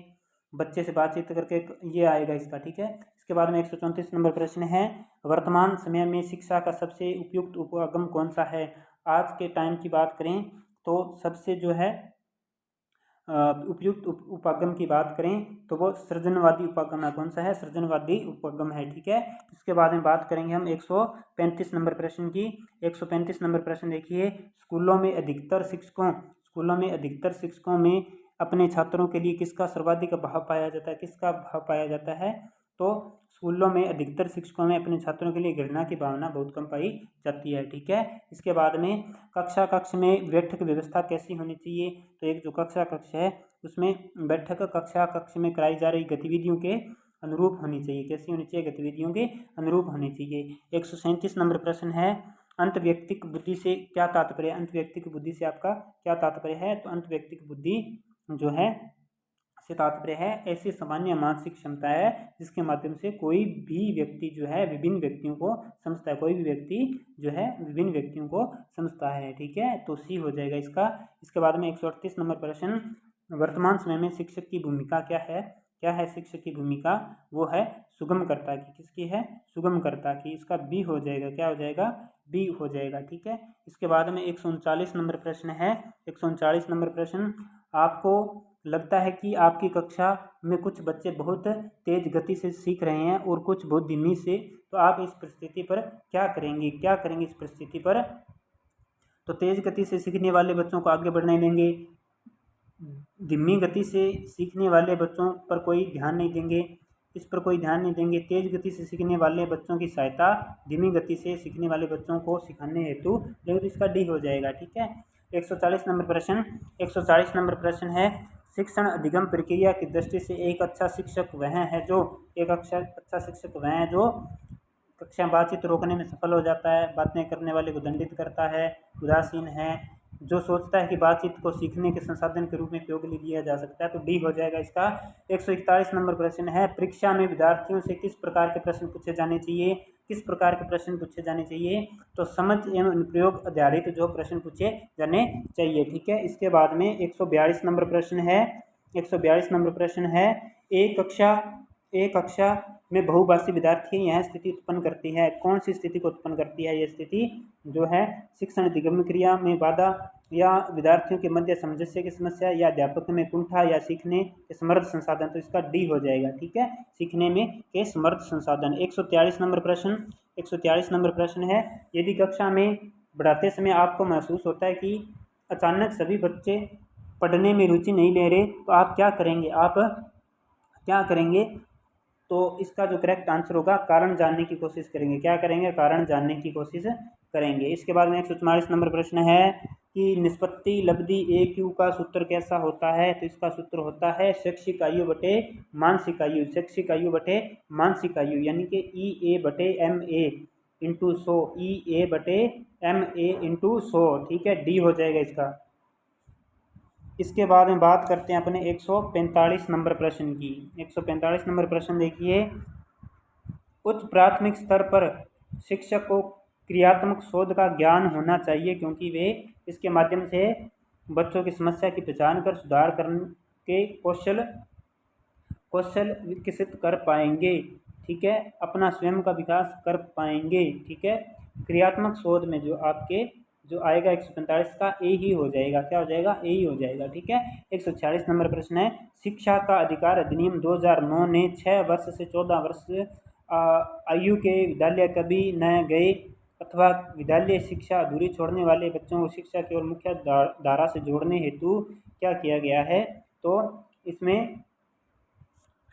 बच्चे से बातचीत करके, ये आएगा इसका। ठीक है। इसके बाद में 134 नंबर प्रश्न है, वर्तमान समय में शिक्षा का सबसे उपयुक्त उपागम कौन सा है। आज के टाइम की बात करें तो सबसे जो है उपयुक्त उपागम की बात करें तो वो सृजनवादी उपागम है। कौन सा है, सृजनवादी उपागम है। ठीक है। इसके बाद में बात करेंगे हम 135 नंबर प्रश्न की। 135 नंबर प्रश्न देखिए, स्कूलों में अधिकतर शिक्षकों में अपने छात्रों के लिए किसका सर्वाधिक भाव पाया जाता है, किसका भाव पाया जाता है, तो स्कूलों में अधिकतर शिक्षकों में अपने छात्रों के लिए घृणा की भावना बहुत कम पाई जाती है। ठीक है। इसके बाद में कक्ष में बैठक व्यवस्था कैसी होनी चाहिए, तो एक जो कक्ष है उसमें बैठक कक्ष में कराई जा रही गतिविधियों के अनुरूप होनी चाहिए। कैसी होनी चाहिए, गतिविधियों के अनुरूप होनी चाहिए। 137 नंबर प्रश्न है, अंतव्यक्तिक बुद्धि से क्या तात्पर्य, अंतव्यक्तिक बुद्धि से आपका क्या तात्पर्य है, तो अंतव्यक्तिक बुद्धि जो है से तात्पर्य है ऐसी सामान्य मानसिक क्षमता है जिसके माध्यम से कोई भी व्यक्ति जो है विभिन्न व्यक्तियों को समझता है, कोई भी व्यक्ति जो है विभिन्न व्यक्तियों को समझता है। ठीक है, तो सी हो जाएगा इसका। इसके बाद में 138 नंबर प्रश्न, वर्तमान समय में शिक्षक की भूमिका क्या है, क्या है शिक्षक की भूमिका, वो है सुगमकर्ता की। किसकी है, सुगमकर्ता की। इसका बी हो जाएगा, क्या हो जाएगा, बी हो जाएगा। ठीक है। इसके बाद में 139 नंबर प्रश्न है। 139 नंबर प्रश्न, आपको लगता है कि आपकी कक्षा में कुछ बच्चे बहुत तेज गति से सीख रहे हैं और कुछ बहुत धीमी से, तो आप इस परिस्थिति पर क्या करेंगे, क्या करेंगे इस परिस्थिति पर, तो तेज गति से सीखने वाले बच्चों को आगे बढ़ने देंगे, धीमी गति से सीखने वाले बच्चों पर कोई ध्यान नहीं देंगे, इस पर कोई ध्यान नहीं देंगे, तेज गति से सीखने वाले बच्चों की सहायता धीमी गति से सीखने वाले बच्चों को सिखाने हेतु, देखो तो इसका डी हो जाएगा। ठीक है। 140 नंबर प्रश्न, 140 नंबर प्रश्न है, शिक्षण अधिगम प्रक्रिया की दृष्टि से एक अच्छा शिक्षक वह है जो कक्षा बातचीत रोकने में सफल हो जाता है, बातें करने वाले को दंडित करता है, उदासीन है, जो सोचता है कि बातचीत को सीखने के संसाधन के रूप में उपयोग लिया जा सकता है, तो डी हो जाएगा इसका। 141 नंबर प्रश्न है, परीक्षा में विद्यार्थियों से किस प्रकार के प्रश्न पूछे जाने चाहिए, किस प्रकार के प्रश्न पूछे जाने चाहिए, तो समझ एवं प्रयोग आधारित जो प्रश्न पूछे जाने चाहिए, ठीक है। इसके बाद में 142 नंबर प्रश्न है, 142 नंबर प्रश्न है, एक कक्षा में बहुभाषी विद्यार्थी यह स्थिति उत्पन्न करती है, कौन सी स्थिति को उत्पन्न करती है, यह स्थिति जो है शिक्षण अधिगम क्रिया में बाधा, या विद्यार्थियों के मध्य सामंजस्य की समस्या, या अध्यापक में कुंठा, या सीखने के समर्थ संसाधन, तो इसका डी हो जाएगा, ठीक है, सीखने में के समर्थ संसाधन। 143 नंबर प्रश्न, 143 नंबर प्रश्न है, यदि कक्षा में पढ़ाते समय आपको महसूस होता है कि अचानक सभी बच्चे पढ़ने में रुचि नहीं ले रहे, तो आप क्या करेंगे, आप क्या करेंगे, तो इसका जो करेक्ट आंसर होगा कारण जानने की कोशिश करेंगे, क्या करेंगे, कारण जानने की कोशिश करेंगे। इसके बाद में 144 नंबर प्रश्न है कि निष्पत्ति लब्धि ए क्यू का सूत्र कैसा होता है, तो इसका सूत्र होता है शैक्षिक आयु बटे मानसिक आयु, शैक्षिक आयु बटे मानसिक आयु, यानी कि ई ए बटे एम ए इंटू 100, ई ए बटे एम ए इंटू 100, ठीक है, डी हो जाएगा इसका। इसके बाद में बात करते हैं अपने 145 नंबर प्रश्न की। 145 नंबर प्रश्न देखिए, उच्च प्राथमिक स्तर पर शिक्षक को क्रियात्मक शोध का ज्ञान होना चाहिए, क्योंकि वे इसके माध्यम से बच्चों की समस्या की पहचान कर सुधार करने के कौशल विकसित कर पाएंगे, ठीक है, अपना स्वयं का विकास कर पाएंगे, ठीक है। क्रियात्मक शोध में जो आपके जो आएगा 145 का ए ही हो जाएगा, क्या हो जाएगा, ए ही हो जाएगा, ठीक है। 146 नंबर प्रश्न है, शिक्षा का अधिकार अधिनियम 2009 ने 6 वर्ष से 14 वर्ष आयु के विद्यालय कभी न गए अथवा विद्यालय शिक्षा अधूरी छोड़ने वाले बच्चों को शिक्षा की ओर मुख्य धारा से जोड़ने हेतु क्या किया गया है, तो इसमें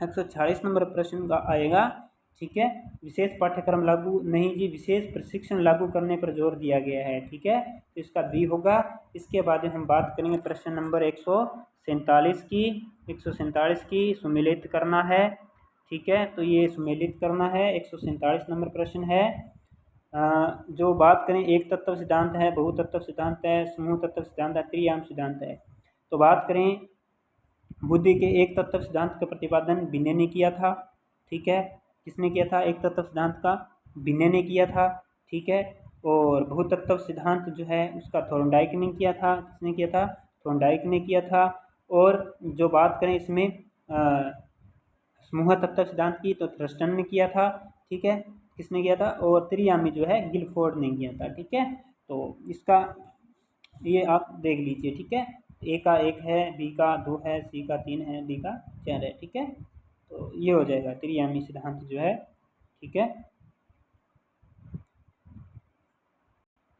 146 नंबर प्रश्न का आएगा, ठीक है, विशेष पाठ्यक्रम लागू नहीं जी, विशेष प्रशिक्षण लागू करने पर जोर दिया गया है, ठीक है, तो इसका बी होगा। इसके बाद हम बात करेंगे प्रश्न नंबर 147 की, 147 की सुमेलित करना है, ठीक है, तो ये सुमेलित करना है। 147 नंबर प्रश्न है, जो बात करें एक तत्व सिद्धांत है, बहुतत्व सिद्धांत है, समूह तत्व सिद्धांत है, त्रियाम सिद्धांत है। तो बात करें बुद्धि के एक तत्व सिद्धांत का प्रतिपादन बिन्ने ने किया था, ठीक है, किसने किया था, एक तत्व सिद्धांत का बिन्ने ने किया था, ठीक है, और बहुतत्व सिद्धांत जो है उसका थॉर्नडाइक ने किया था, किसने किया था, थॉर्नडाइक ने किया था। और जो बात करें इसमें समूह तत्व सिद्धांत की, तो थ्रस्टन ने किया था, ठीक है, किसने किया था, और त्रियामी जो है गिलफोर्ड ने किया था, ठीक है। तो इसका ये आप देख लीजिए, ठीक है, ए का 1 है, बी का 2 है, सी का 3 है, डी का 4 है, ठीक है, तो ये हो जाएगा त्रियामी सिद्धांत जो है, ठीक है।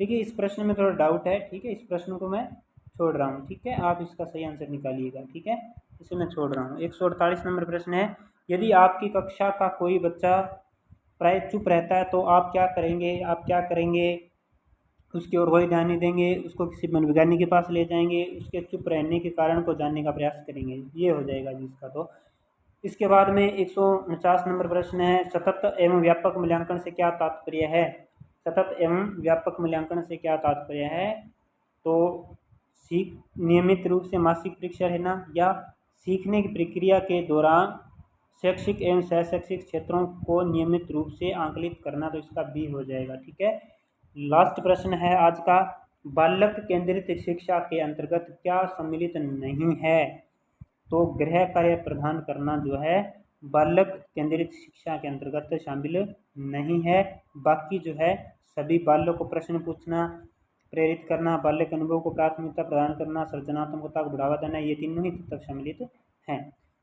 देखिए इस प्रश्न में थोड़ा डाउट है, ठीक है, इस प्रश्न को मैं छोड़ रहा हूँ, ठीक है, आप इसका सही आंसर निकालिएगा, ठीक है, इसे मैं छोड़ रहा हूँ। 148 नंबर प्रश्न है, यदि आपकी कक्षा का कोई बच्चा प्राय चुप रहता है तो आप क्या करेंगे, आप क्या करेंगे, उसकी ओर कोई ध्यान नहीं देंगे, उसको किसी मनोवैज्ञानिक के पास ले जाएंगे, उसके चुप रहने के कारण को जानने का प्रयास करेंगे, ये हो जाएगा जिसका। तो इसके बाद में 149 नंबर प्रश्न है, सतत एवं व्यापक मूल्यांकन से क्या तात्पर्य है, सतत एवं व्यापक मूल्यांकन से क्या तात्पर्य है, तो नियमित रूप से मासिक परीक्षा लेना, या सीखने की प्रक्रिया के दौरान शैक्षिक एवं शैक्षिक क्षेत्रों को नियमित रूप से आंकलित करना, तो इसका बी हो जाएगा, ठीक है। लास्ट प्रश्न है आज का, बालक केंद्रित शिक्षा के अंतर्गत क्या सम्मिलित नहीं है, तो गृह कार्य प्रदान करना जो है बालक केंद्रित शिक्षा के अंतर्गत शामिल नहीं है। बाकी जो है सभी बालकों को प्रश्न पूछना, प्रेरित करना, बाल्य के अनुभव को प्राथमिकता प्रदान करना, सृजनात्मकता को बढ़ावा देना, ये तीनों ही तत्व सम्मिलित हैं।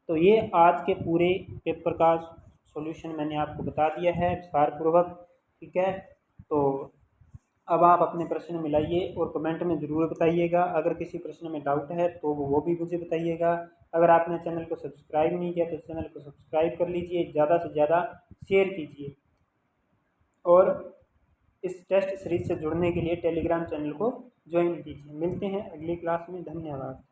तो ये आज के पूरे पेपर का सॉल्यूशन मैंने आपको बता दिया है विस्तारपूर्वक, ठीक है। तो अब आप अपने प्रश्न मिलाइए और कमेंट में ज़रूर बताइएगा, अगर किसी प्रश्न में डाउट है तो वो भी मुझे बताइएगा। अगर आपने चैनल को सब्सक्राइब नहीं किया तो चैनल को सब्सक्राइब कर लीजिए, ज़्यादा से ज़्यादा शेयर कीजिए, और इस टेस्ट सीरीज से जुड़ने के लिए टेलीग्राम चैनल को ज्वाइन कीजिए। मिलते हैं अगली क्लास में, धन्यवाद।